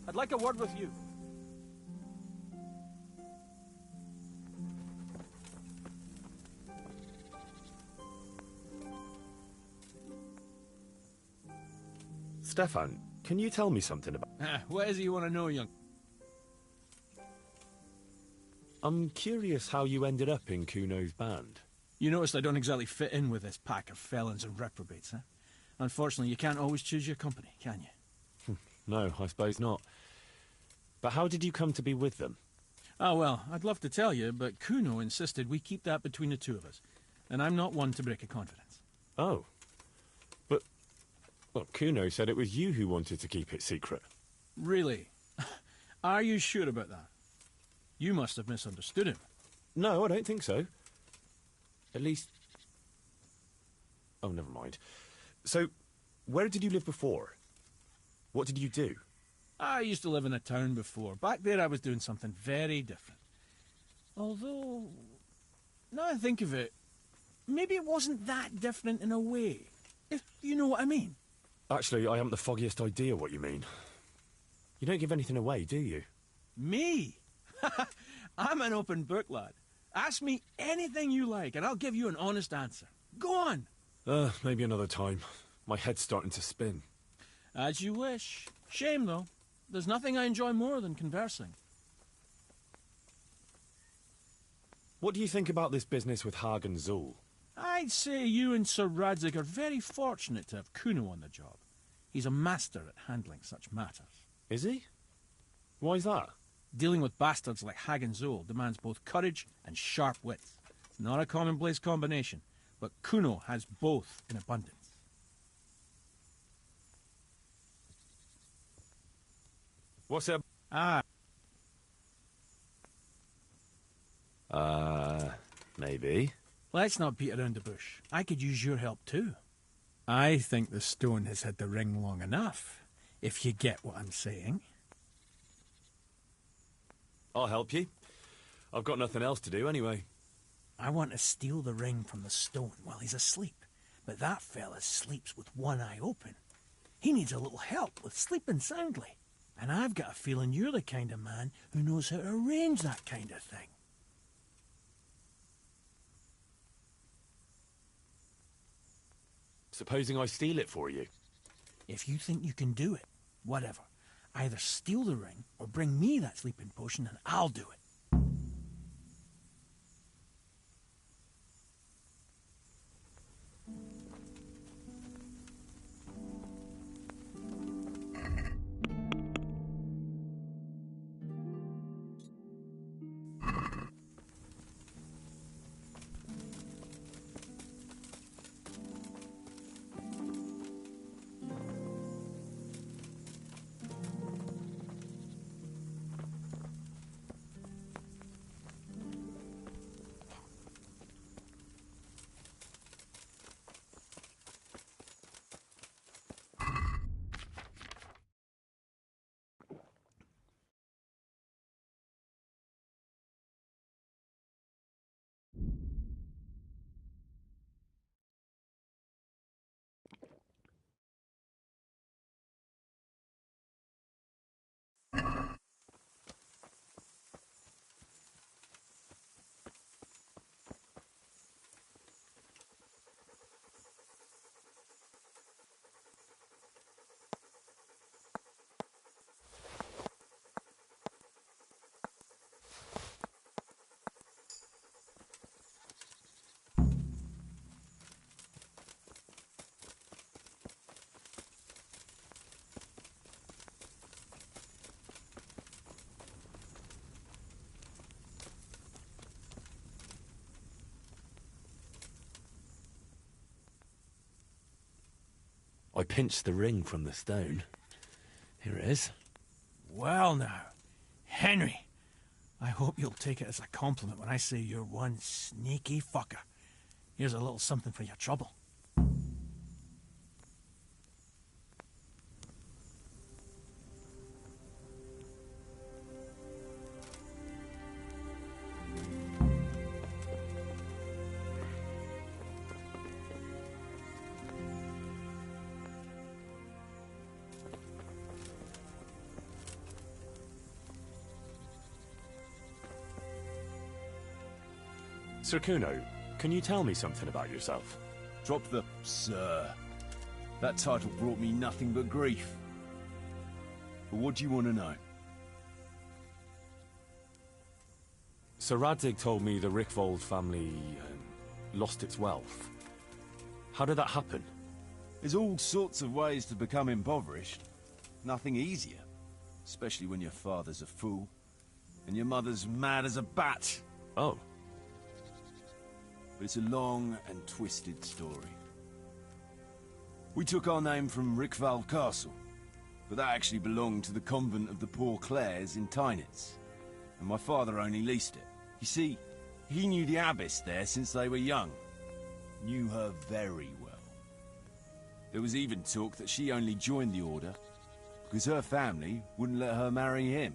I'd like a word with you. Stefan, can you tell me something about... What is it you want to know, young... I'm curious how you ended up in Kuno's band. You noticed I don't exactly fit in with this pack of felons and reprobates, huh? Unfortunately, you can't always choose your company, can you? No, I suppose not. But how did you come to be with them? Oh, well, I'd love to tell you, but Kuno insisted we keep that between the two of us. And I'm not one to break a confidence. Oh. But, well, Kuno said it was you who wanted to keep it secret. Really? Are you sure about that? You must have misunderstood him. No, I don't think so. At least... Oh, never mind. So, where did you live before? What did you do? I used to live in a town before. Back there I was doing something very different. Although, now I think of it, maybe it wasn't that different in a way. If you know what I mean. Actually, I haven't the foggiest idea what you mean. You don't give anything away, do you? Me? I'm an open book, lad. Ask me anything you like, and I'll give you an honest answer. Go on. Maybe another time. My head's starting to spin. As you wish. Shame, though. There's nothing I enjoy more than conversing. What do you think about this business with Hag and Zul? I'd say you and Sir Radzig are very fortunate to have Kuno on the job. He's a master at handling such matters. Is he? Why's that? Dealing with bastards like Hag and Zul demands both courage and sharp wits. It's not a commonplace combination, but Kuno has both in abundance. What's up? Maybe. Let's not beat around the bush. I could use your help too. I think the stone has had the ring long enough, if you get what I'm saying. I'll help you. I've got nothing else to do anyway. I want to steal the ring from the stone while he's asleep, but that fella sleeps with one eye open. He needs a little help with sleeping soundly. And I've got a feeling you're the kind of man who knows how to arrange that kind of thing. Supposing I steal it for you? If you think you can do it, whatever. Either steal the ring or bring me that sleeping potion and I'll do it. I pinched the ring from the stone. Here it is. Well now, Henry, I hope you'll take it as a compliment when I say you're one sneaky fucker. Here's a little something for your trouble. Sir Kuno, can you tell me something about yourself? Drop the sir. That title brought me nothing but grief. But what do you want to know? Sir Radzig told me the Rickvold family lost its wealth. How did that happen? There's all sorts of ways to become impoverished. Nothing easier. Especially when your father's a fool. And your mother's mad as a bat. Oh. But it's a long and twisted story. We took our name from Rickval Castle, but that actually belonged to the convent of the Poor Clares in Tynitz, and my father only leased it. You see, he knew the abbess there since they were young. Knew her very well. There was even talk that she only joined the order because her family wouldn't let her marry him.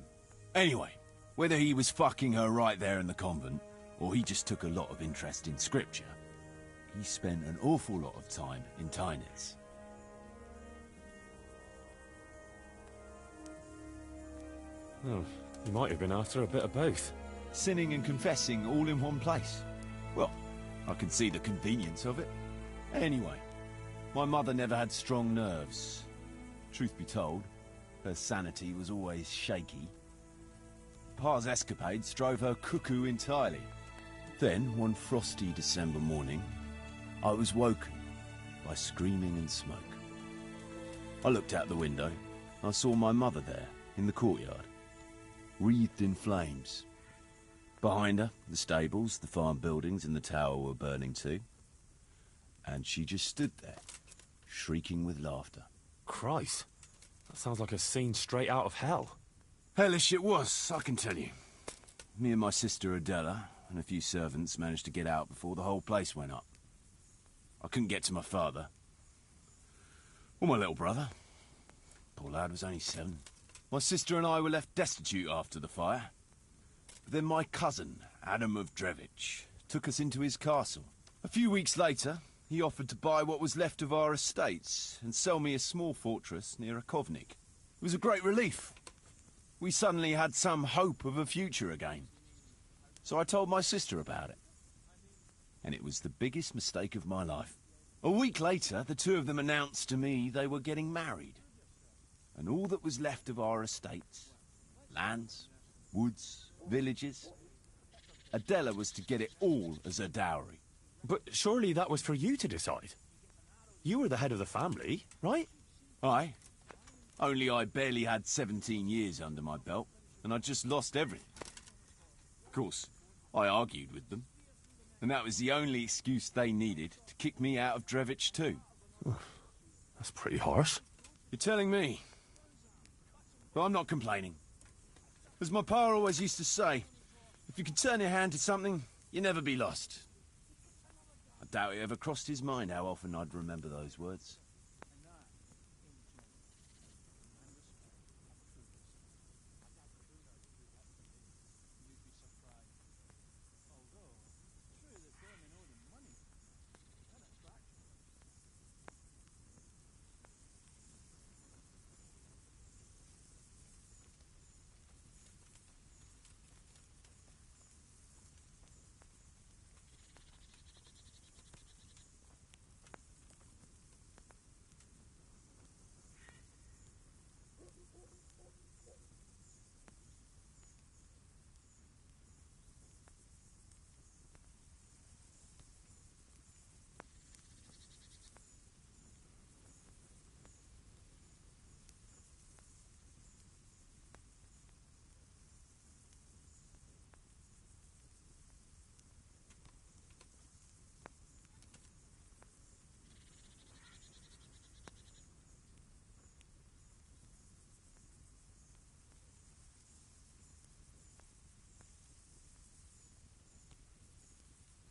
Anyway, whether he was fucking her right there in the convent, or he just took a lot of interest in scripture, he spent an awful lot of time in Tynitz. Oh, you might have been after a bit of both. Sinning and confessing all in one place. Well, I can see the convenience of it. Anyway, my mother never had strong nerves. Truth be told, her sanity was always shaky. Pa's escapades drove her cuckoo entirely. Then, one frosty December morning, I was woken by screaming and smoke. I looked out the window. I saw my mother there, in the courtyard, wreathed in flames. Behind her, the stables, the farm buildings and the tower were burning too. And she just stood there, shrieking with laughter. Christ, that sounds like a scene straight out of hell. Hellish it was, I can tell you. Me and my sister Adela and a few servants managed to get out before the whole place went up. I couldn't get to my father. Or my little brother. Poor lad was only 7. My sister and I were left destitute after the fire. But then my cousin, Adam of Drevich, took us into his castle. A few weeks later, he offered to buy what was left of our estates and sell me a small fortress near a Kovnik. It was a great relief. We suddenly had some hope of a future again. So I told my sister about it. And it was the biggest mistake of my life. A week later, the two of them announced to me they were getting married. And all that was left of our estates, lands, woods, villages, Adela was to get it all as her dowry. But surely that was for you to decide. You were the head of the family, right? Aye. Only I barely had 17 years under my belt, and I'd just lost everything. Of course, I argued with them, and that was the only excuse they needed to kick me out of Drevich too. That's pretty harsh. You're telling me. But I'm not complaining. As my pa always used to say, if you can turn your hand to something, you'll never be lost. I doubt it ever crossed his mind how often I'd remember those words.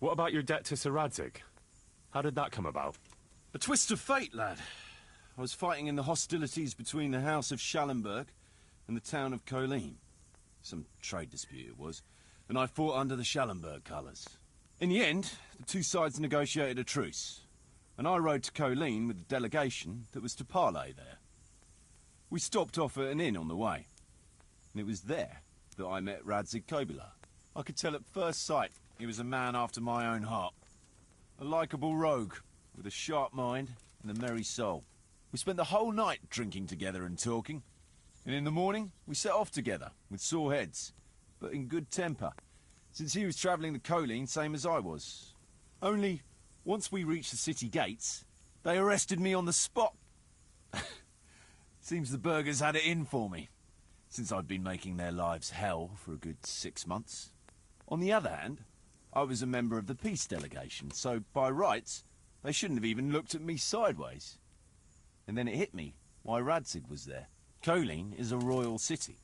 What about your debt to Sir Radzig? How did that come about? A twist of fate, lad. I was fighting in the hostilities between the House of Schallenberg and the town of Colleen. Some trade dispute it was, and I fought under the Schallenberg colours. In the end, the two sides negotiated a truce, and I rode to Colleen with a delegation that was to parley there. We stopped off at an inn on the way, and it was there that I met Radzig Kobyla. I could tell at first sight he was a man after my own heart. A likeable rogue, with a sharp mind and a merry soul. We spent the whole night drinking together and talking, and in the morning we set off together, with sore heads, but in good temper, since he was travelling to Colleen same as I was. Only, once we reached the city gates, they arrested me on the spot. Seems the burghers had it in for me, since I'd been making their lives hell for a good 6 months. On the other hand, I was a member of the peace delegation, so by rights, they shouldn't have even looked at me sideways. And then it hit me why Radzig was there. Colleen is a royal city,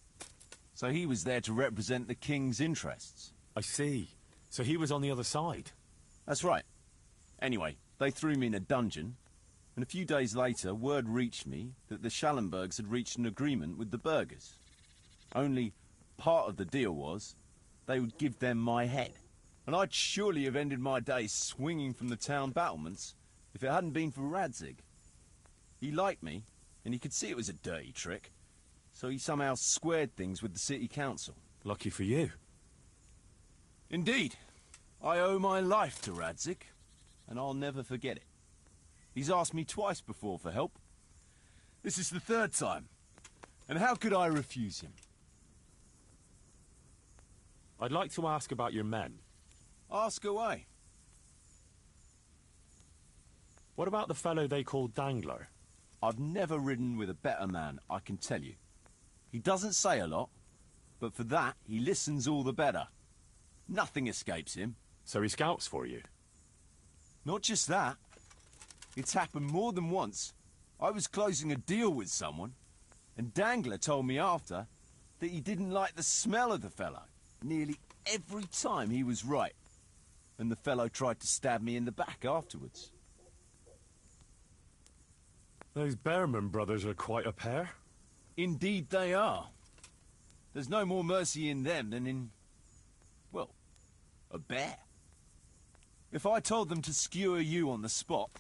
so he was there to represent the king's interests. I see. So he was on the other side? That's right. Anyway, they threw me in a dungeon, and a few days later word reached me that the Schallenbergs had reached an agreement with the burghers. Only part of the deal was they would give them my head. And I'd surely have ended my days swinging from the town battlements if it hadn't been for Radzig. He liked me, and he could see it was a dirty trick, so he somehow squared things with the city council. Lucky for you. Indeed. I owe my life to Radzig, and I'll never forget it. He's asked me twice before for help. This is the third time, and how could I refuse him? I'd like to ask about your men. Ask away. What about the fellow they call Dangler? I've never ridden with a better man, I can tell you. He doesn't say a lot, but for that, he listens all the better. Nothing escapes him. So he scouts for you? Not just that. It's happened more than once. I was closing a deal with someone, and Dangler told me after that he didn't like the smell of the fellow. Nearly every time he was right. And the fellow tried to stab me in the back afterwards. Those Behrman brothers are quite a pair. Indeed they are. There's no more mercy in them than in, well, a bear. If I told them to skewer you on the spot,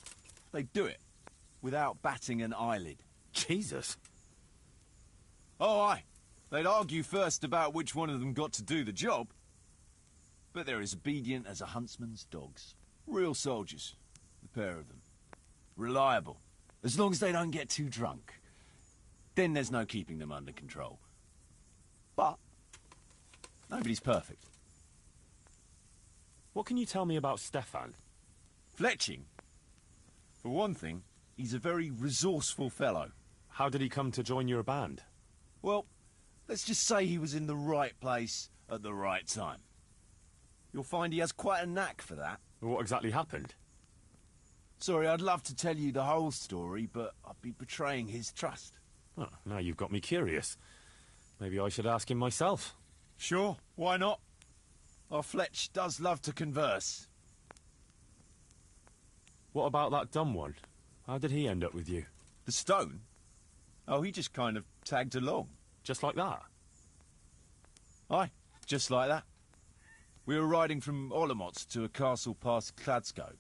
they'd do it, without batting an eyelid. Jesus. Oh, aye. They'd argue first about which one of them got to do the job. But they're as obedient as a huntsman's dogs. Real soldiers, the pair of them. Reliable, as long as they don't get too drunk. Then there's no keeping them under control. But nobody's perfect. What can you tell me about Stefan? Fletching. For one thing, he's a very resourceful fellow. How did he come to join your band? Well, let's just say he was in the right place at the right time. You'll find he has quite a knack for that. What exactly happened? Sorry, I'd love to tell you the whole story, but I'd be betraying his trust. Oh, now you've got me curious. Maybe I should ask him myself. Sure, why not? Our Fletch does love to converse. What about that dumb one? How did he end up with you? The stone? Oh, he just kind of tagged along. Just like that? Aye, just like that. We were riding from Olomouc to a castle past Kladsko,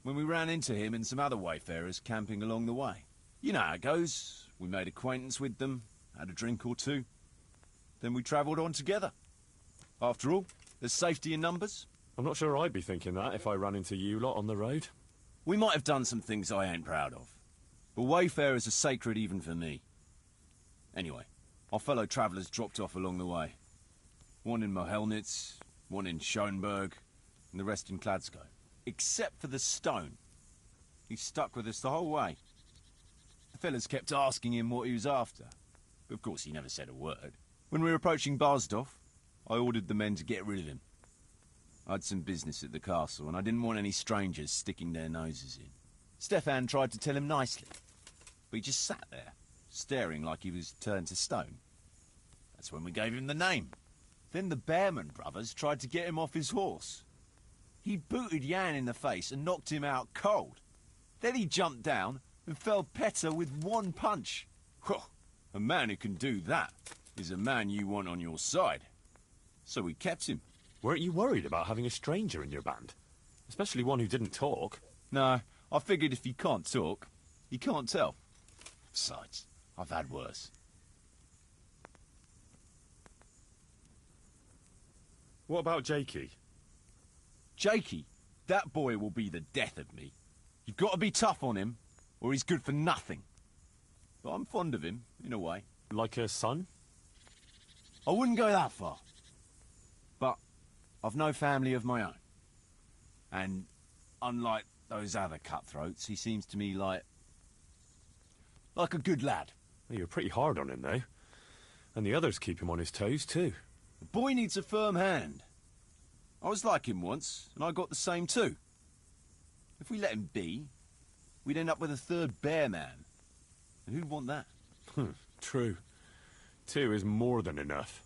when we ran into him and some other wayfarers camping along the way. You know how it goes. We made acquaintance with them, had a drink or two. Then we travelled on together. After all, there's safety in numbers. I'm not sure I'd be thinking that if I ran into you lot on the road. We might have done some things I ain't proud of, but wayfarers are sacred even for me. Anyway, our fellow travellers dropped off along the way. One in Mohelnitz, one in Schoenberg, and the rest in Kladsko. Except for the stone. He stuck with us the whole way. The fellas kept asking him what he was after, but of course he never said a word. When we were approaching Barsdorf, I ordered the men to get rid of him. I had some business at the castle, and I didn't want any strangers sticking their noses in. Stefan tried to tell him nicely, but he just sat there, staring like he was turned to stone. That's when we gave him the name. Then the Behrman brothers tried to get him off his horse. He booted Yan in the face and knocked him out cold. Then he jumped down and felled Petter with one punch. Well, a man who can do that is a man you want on your side. So we kept him. Weren't you worried about having a stranger in your band? Especially one who didn't talk. No, I figured if you can't talk, you can't tell. Besides, I've had worse. What about Jakey? Jakey? That boy will be the death of me. You've got to be tough on him, or he's good for nothing. But I'm fond of him, in a way. Like a son? I wouldn't go that far. But I've no family of my own. And unlike those other cutthroats, he seems to me like a good lad. Well, you're pretty hard on him, though. And the others keep him on his toes, too. The boy needs a firm hand. I was like him once, and I got the same too. If we let him be, we'd end up with a third bear man. And who'd want that? True. 2 is more than enough.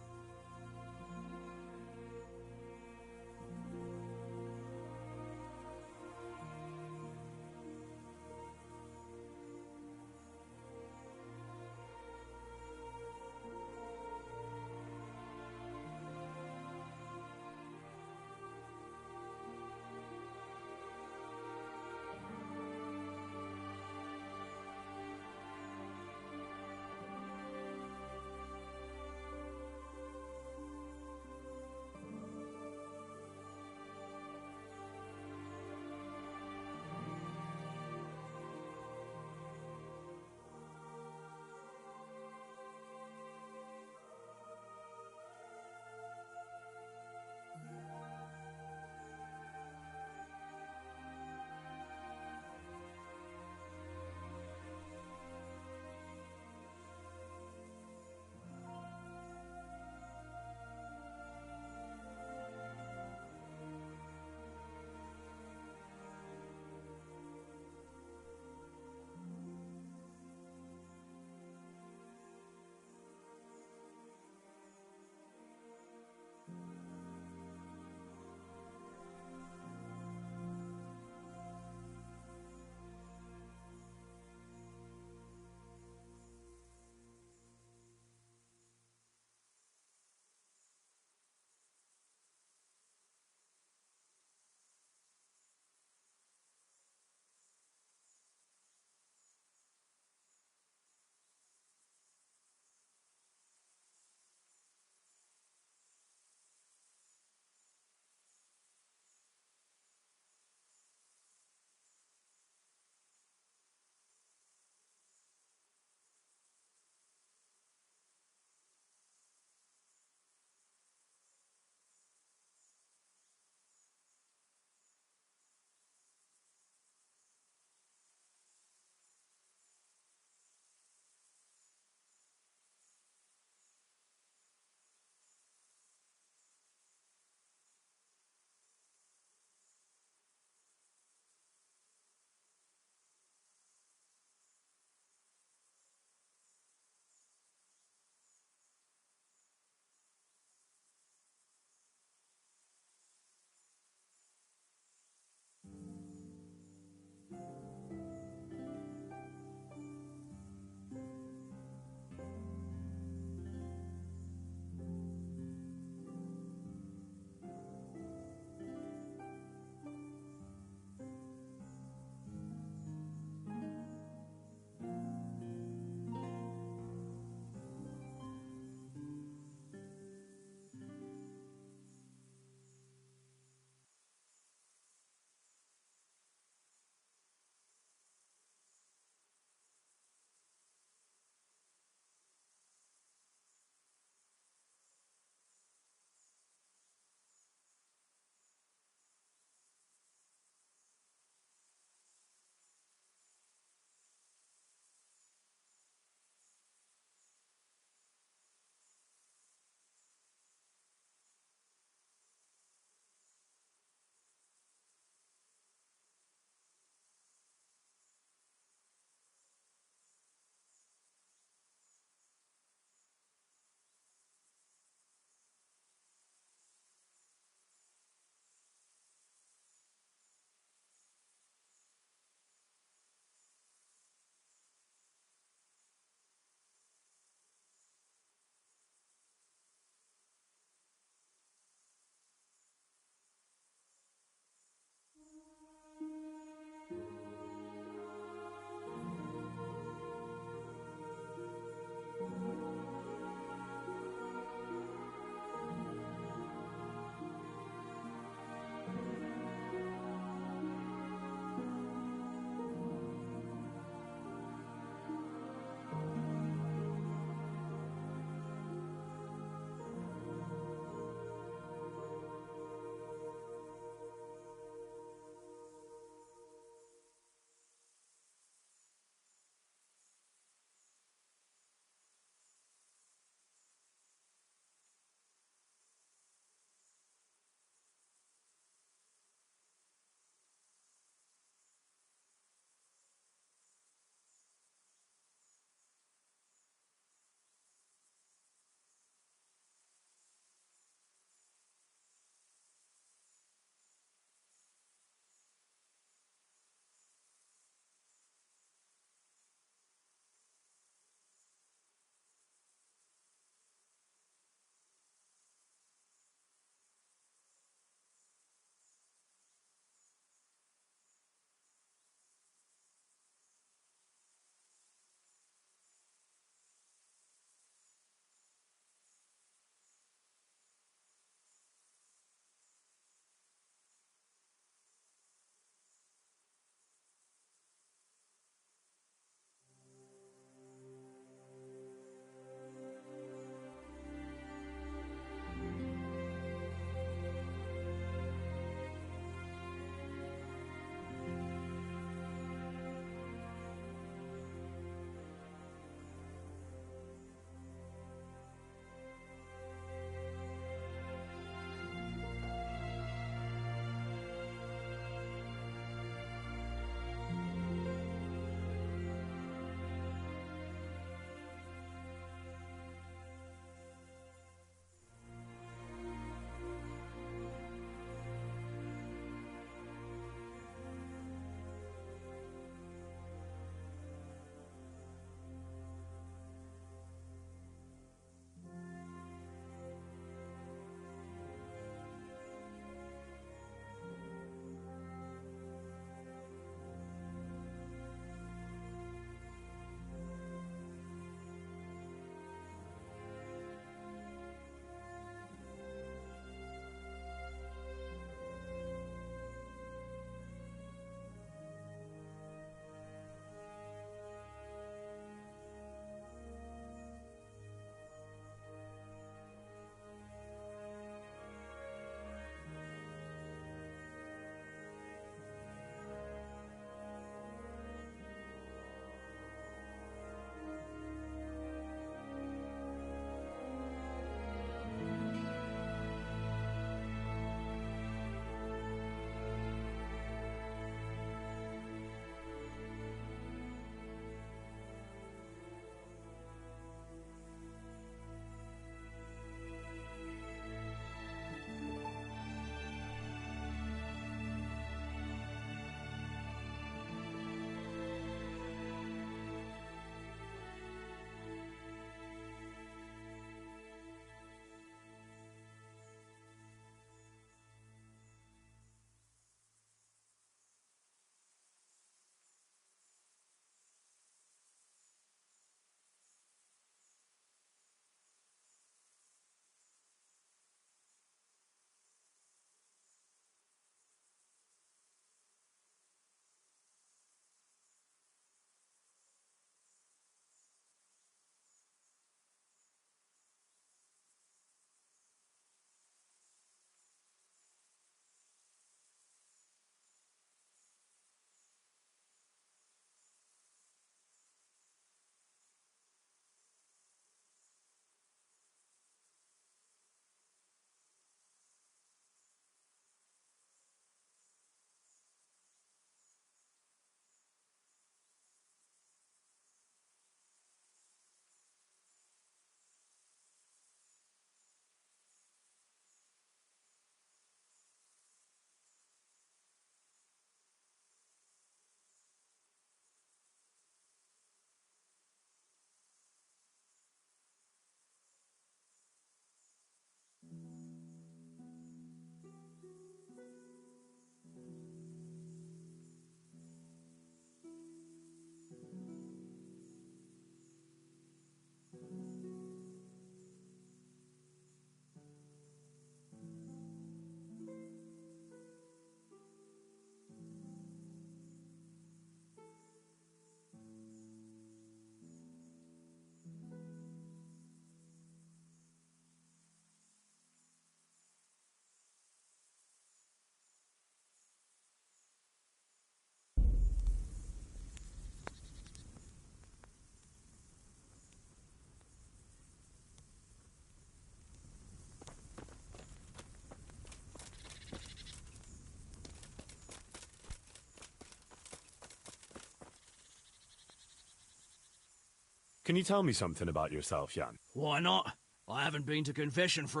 Can you tell me something about yourself, Jan? Why not? I haven't been to confession for...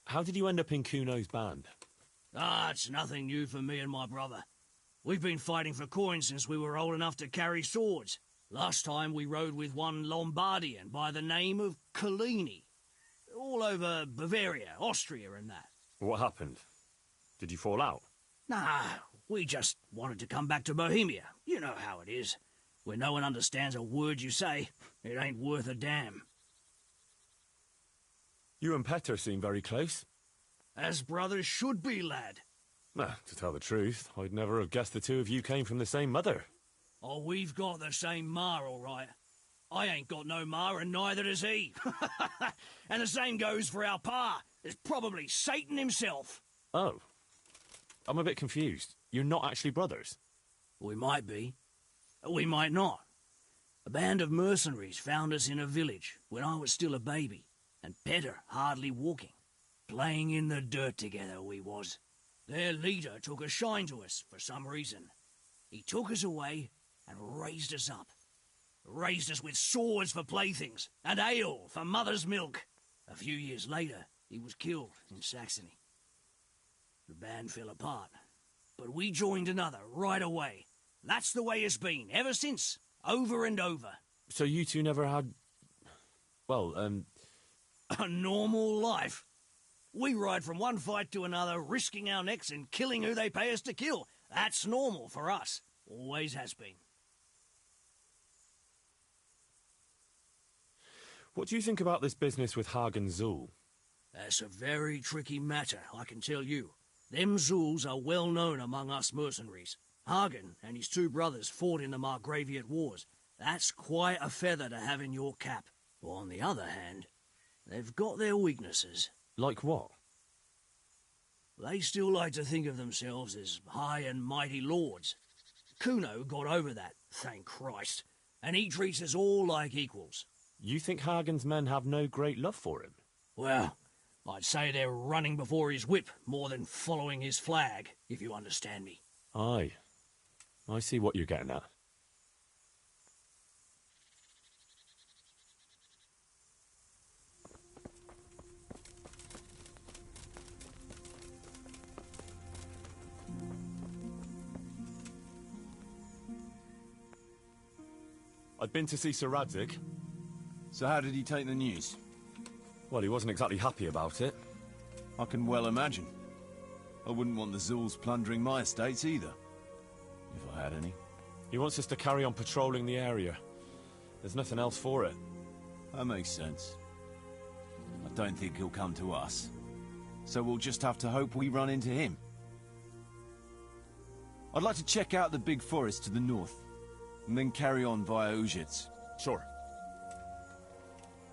How did you end up in Kuno's band? Ah, it's nothing new for me and my brother. We've been fighting for coins since we were old enough to carry swords. Last time we rode with one Lombardian by the name of Collini. All over Bavaria, Austria and that. What happened? Did you fall out? Nah, we just wanted to come back to Bohemia. You know how it is. When no one understands a word you say, it ain't worth a damn. You and Petter seem very close. As brothers should be, lad. To tell the truth, I'd never have guessed the two of you came from the same mother. Oh, we've got the same ma, all right. I ain't got no ma, and neither does he. And the same goes for our pa. It's probably Satan himself. Oh. I'm a bit confused. You're not actually brothers? We might be. We might not. A band of mercenaries found us in a village when I was still a baby, and Petter hardly walking. Playing in the dirt together we was. Their leader took a shine to us for some reason. He took us away and raised us up. Raised us with swords for playthings and ale for mother's milk. A few years later, he was killed in Saxony. The band fell apart, but we joined another right away. That's the way it's been, ever since, over and over. So you two never had... well, a normal life. We ride from one fight to another, risking our necks and killing who they pay us to kill. That's normal for us. Always has been. What do you think about this business with Hagen Zul? That's a very tricky matter, I can tell you. Them Zuls are well known among us mercenaries. Hagen and his two brothers fought in the Margraviate Wars. That's quite a feather to have in your cap. But on the other hand, they've got their weaknesses. Like what? They still like to think of themselves as high and mighty lords. Kuno got over that, thank Christ, and he treats us all like equals. You think Hagen's men have no great love for him? Well, I'd say they're running before his whip more than following his flag, if you understand me. Aye. I see what you're getting at. I'd been to see Sir Radzig. So how did he take the news? Well, he wasn't exactly happy about it. I can well imagine. I wouldn't want the Zuls plundering my estates either. If I had any. He wants us to carry on patrolling the area. There's nothing else for it. That makes sense. I don't think he'll come to us. So we'll just have to hope we run into him. I'd like to check out the big forest to the north, and then carry on via Ujits. Sure.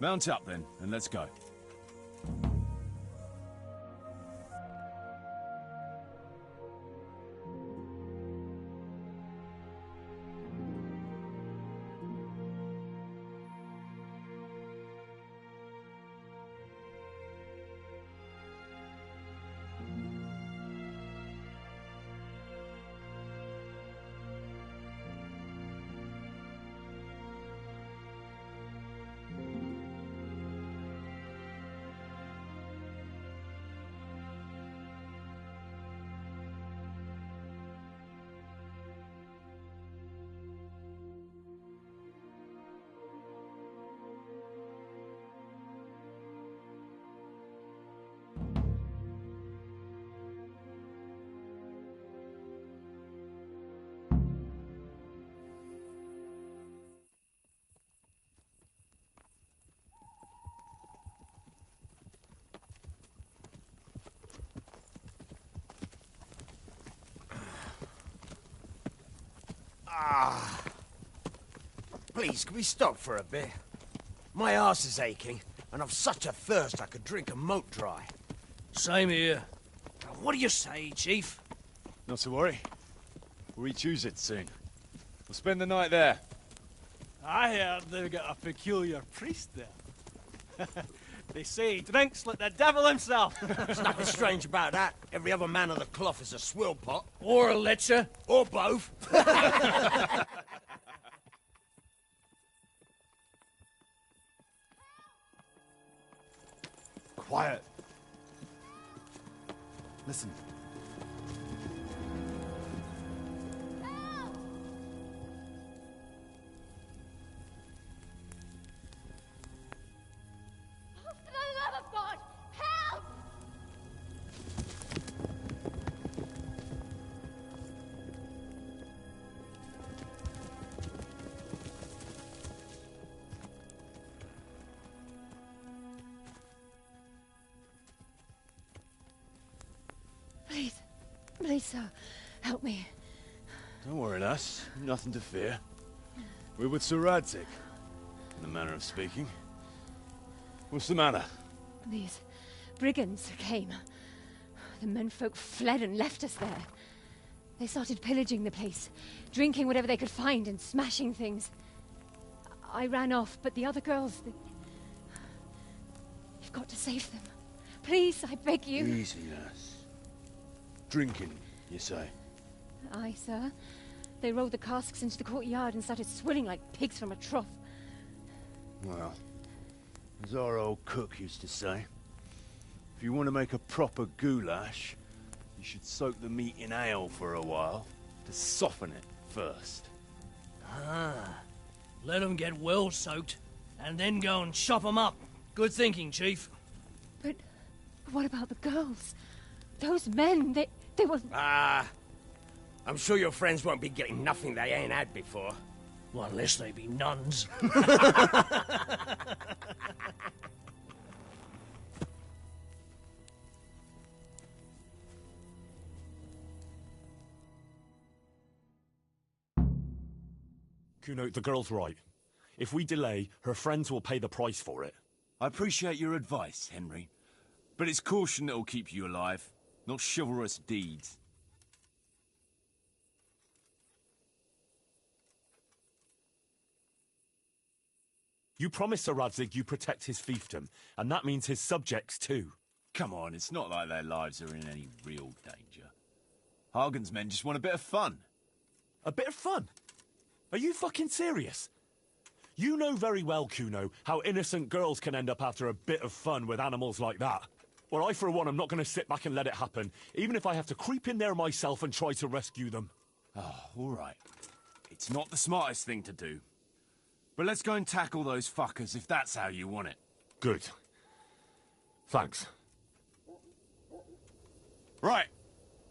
Mount up then, and let's go. Please, can we stop for a bit? My arse is aching, and I've such a thirst I could drink a moat dry. Same here. What do you say, Chief? Not to worry. We'll reach Ujits soon. We'll spend the night there. I heard they've got a peculiar priest there. They say he drinks like the devil himself. There's nothing strange about that. Every other man of the cloth is a swill pot. Or a lecher. Or both. Quiet. Listen. For the love of God, help! Please, sir, help me. Don't worry, lass. Nothing to fear. We're with Sir Radzig, in the manner of speaking. What's the matter? These brigands came. The menfolk fled and left us there. They started pillaging the place, drinking whatever they could find and smashing things. I ran off, but the other girls... You've got to save them. Please, I beg you. Easy, lass. Drinking, you say? Aye, sir. They rolled the casks into the courtyard and started swilling like pigs from a trough. Well, as our old cook used to say, if you want to make a proper goulash, you should soak the meat in ale for a while to soften it first. Ah, let them get well soaked, and then go and chop them up. Good thinking, Chief. But what about the girls? Those men, they were... Ah, I'm sure your friends won't be getting nothing they ain't had before. Well, unless they be nuns. Kuno, the girl's right. If we delay, her friends will pay the price for it. I appreciate your advice, Henry. But it's caution that'll keep you alive, not chivalrous deeds. You promised Sir Radzig you protect his fiefdom, and that means his subjects too. Come on, it's not like their lives are in any real danger. Hagen's men just want a bit of fun. A bit of fun? Are you fucking serious? You know very well, Kuno, how innocent girls can end up after a bit of fun with animals like that. Well, I, for one, am not going to sit back and let it happen, even if I have to creep in there myself and try to rescue them. Oh, all right. It's not the smartest thing to do. But let's go and tackle those fuckers if that's how you want it. Good. Thanks. Right.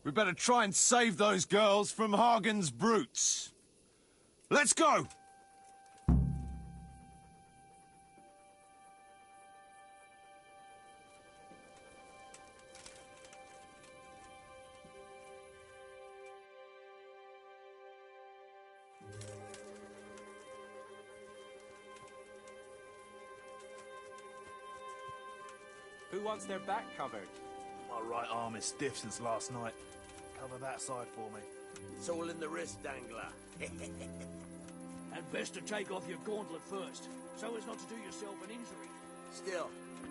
We better try and save those girls from Hagen's brutes. Let's go! Who wants their back covered? My right arm is stiff since last night. Cover that side for me. It's all in the wrist, Dangler. And best to take off your gauntlet first, so as not to do yourself an injury. Still,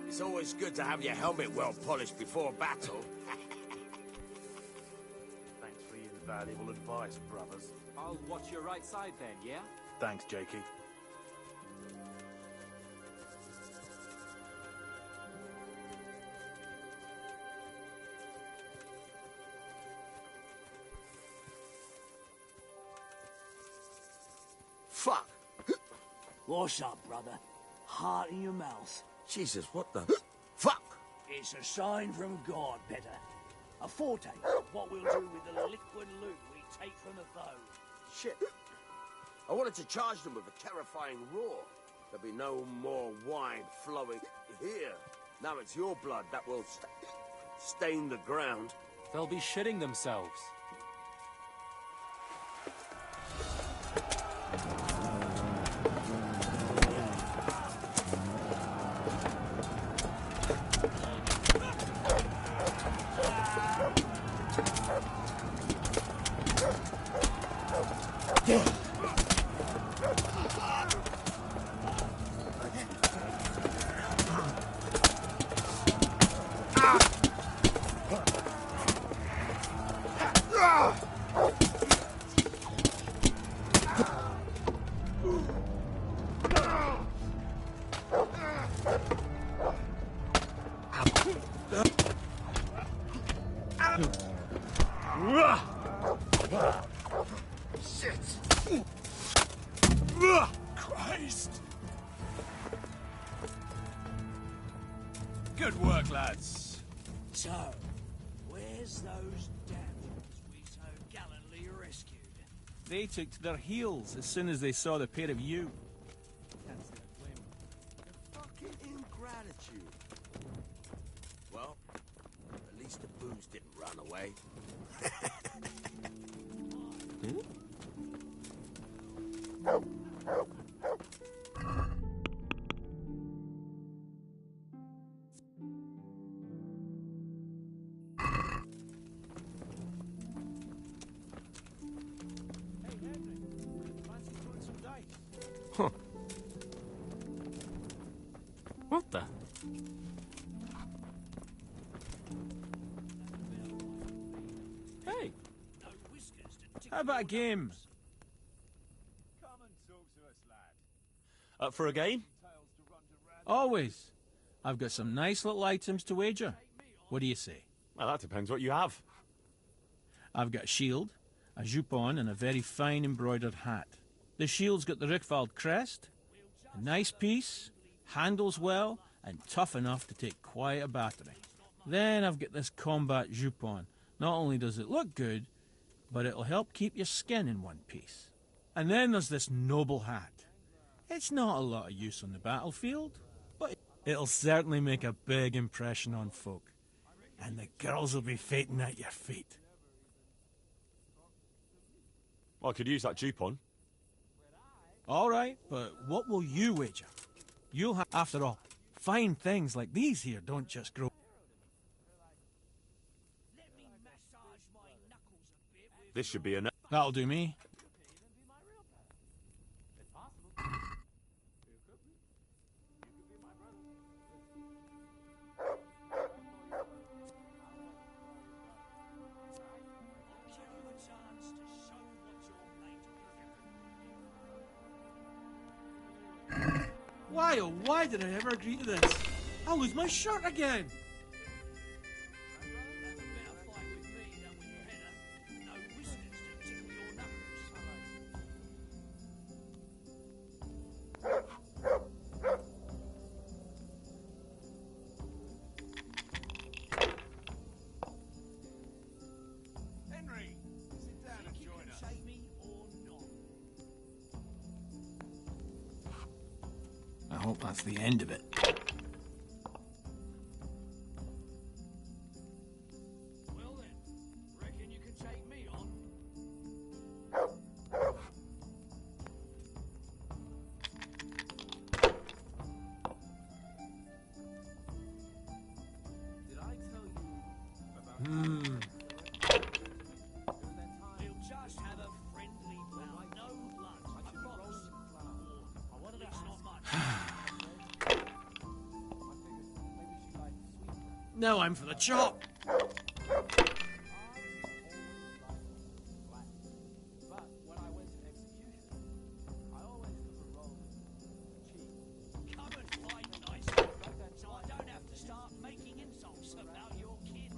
it's always good to have your helmet well polished before battle. Thanks for your valuable advice, brothers. I'll watch your right side then, yeah? Thanks, Jakey. Fuck! What's up, brother? Heart in your mouth. Jesus, what the... Fuck! It's a sign from God, better. A foretaste of what we'll do with the liquid loot we take from the foe. Shit. I wanted to charge them with a terrifying roar. There'll be no more wine flowing here. Now it's your blood that will stain the ground. They'll be shitting themselves. Shit! Christ! Good work, lads. So, where's those damsels we so gallantly rescued? They took to their heels as soon as they saw the pair of you. Fucking ingratitude. Well, at least the booze didn't run away. Huh. What the? Hey! How about a game? Up for a game? Always. I've got some nice little items to wager. What do you say? Well, that depends what you have. I've got a shield, a jupon, and a very fine embroidered hat. The shield's got the Rickfald crest, a nice piece, handles well, and tough enough to take quite a battering. Then I've got this combat jupon. Not only does it look good, but it'll help keep your skin in one piece. And then there's this noble hat. It's not a lot of use on the battlefield, but it'll certainly make a big impression on folk. And the girls will be fainting at your feet. Well, I could use that jupon. All right, but what will you wager? You'll have, after all, fine things like these here don't just grow. This should be enough. That'll do me. Why, oh why did I ever agree to this? I'll lose my shirt again! Henry, sit down and join us. I hope that's the end of it. Well then, reckon you can take me on? Did I tell you about We'll just have a friendly bout, no blood. I promise. It's not much. Now I'm for the chop! Come and find nice so I don't have to start making insults about your kid.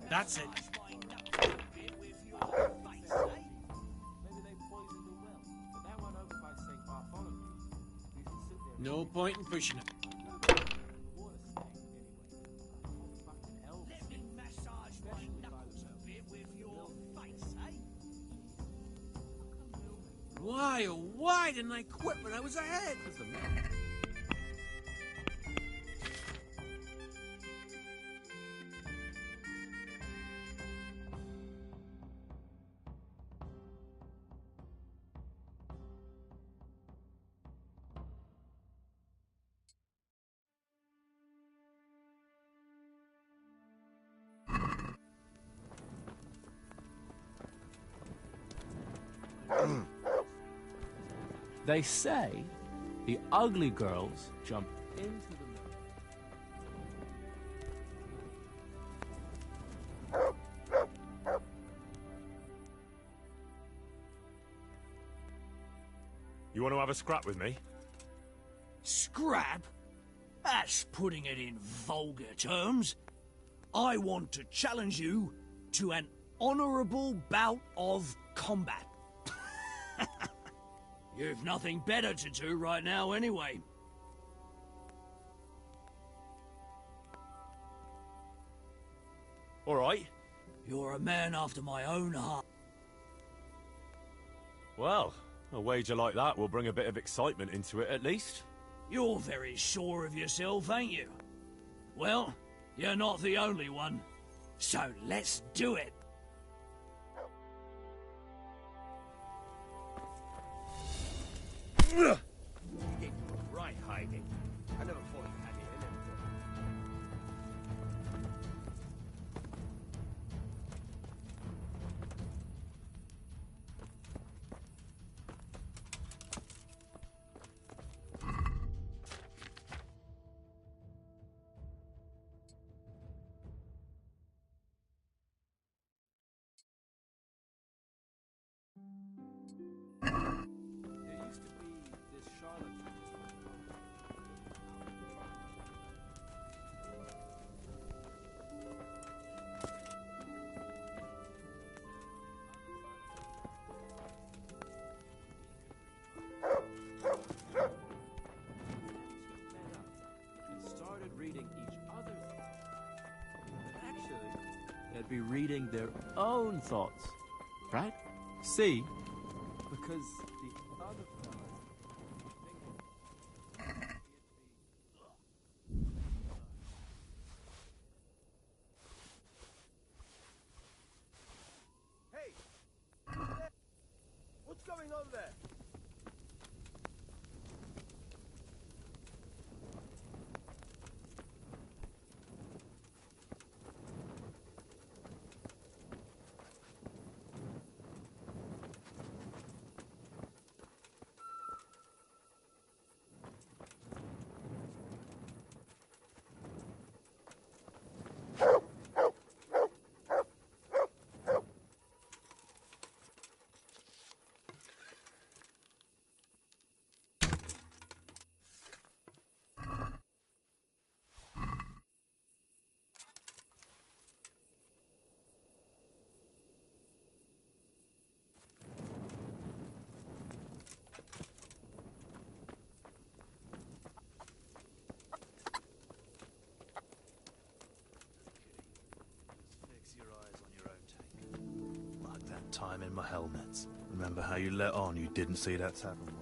That's it. No point in pushing it. Let me massage my knuckles a bit with your face, eh? Why, oh why didn't I quit when I was ahead? They say the ugly girls jump into the You want to have a scrap with me? Scrap? That's putting it in vulgar terms. I want to challenge you to an honourable bout of combat. You've nothing better to do right now anyway. All right. You're a man after my own heart. Well, a wager like that will bring a bit of excitement into it at least. You're very sure of yourself, ain't you? Well, you're not the only one. So let's do it. Right hiding. I never thought you had it in him. There used to be this charlatan. And started reading each other's and actually, they'd be reading their own thoughts, right? See? Because the other fellas Hey! What's going on there? Fix your eyes on your own take. Like that time in my helmets. Remember how you let on you didn't see that tavern?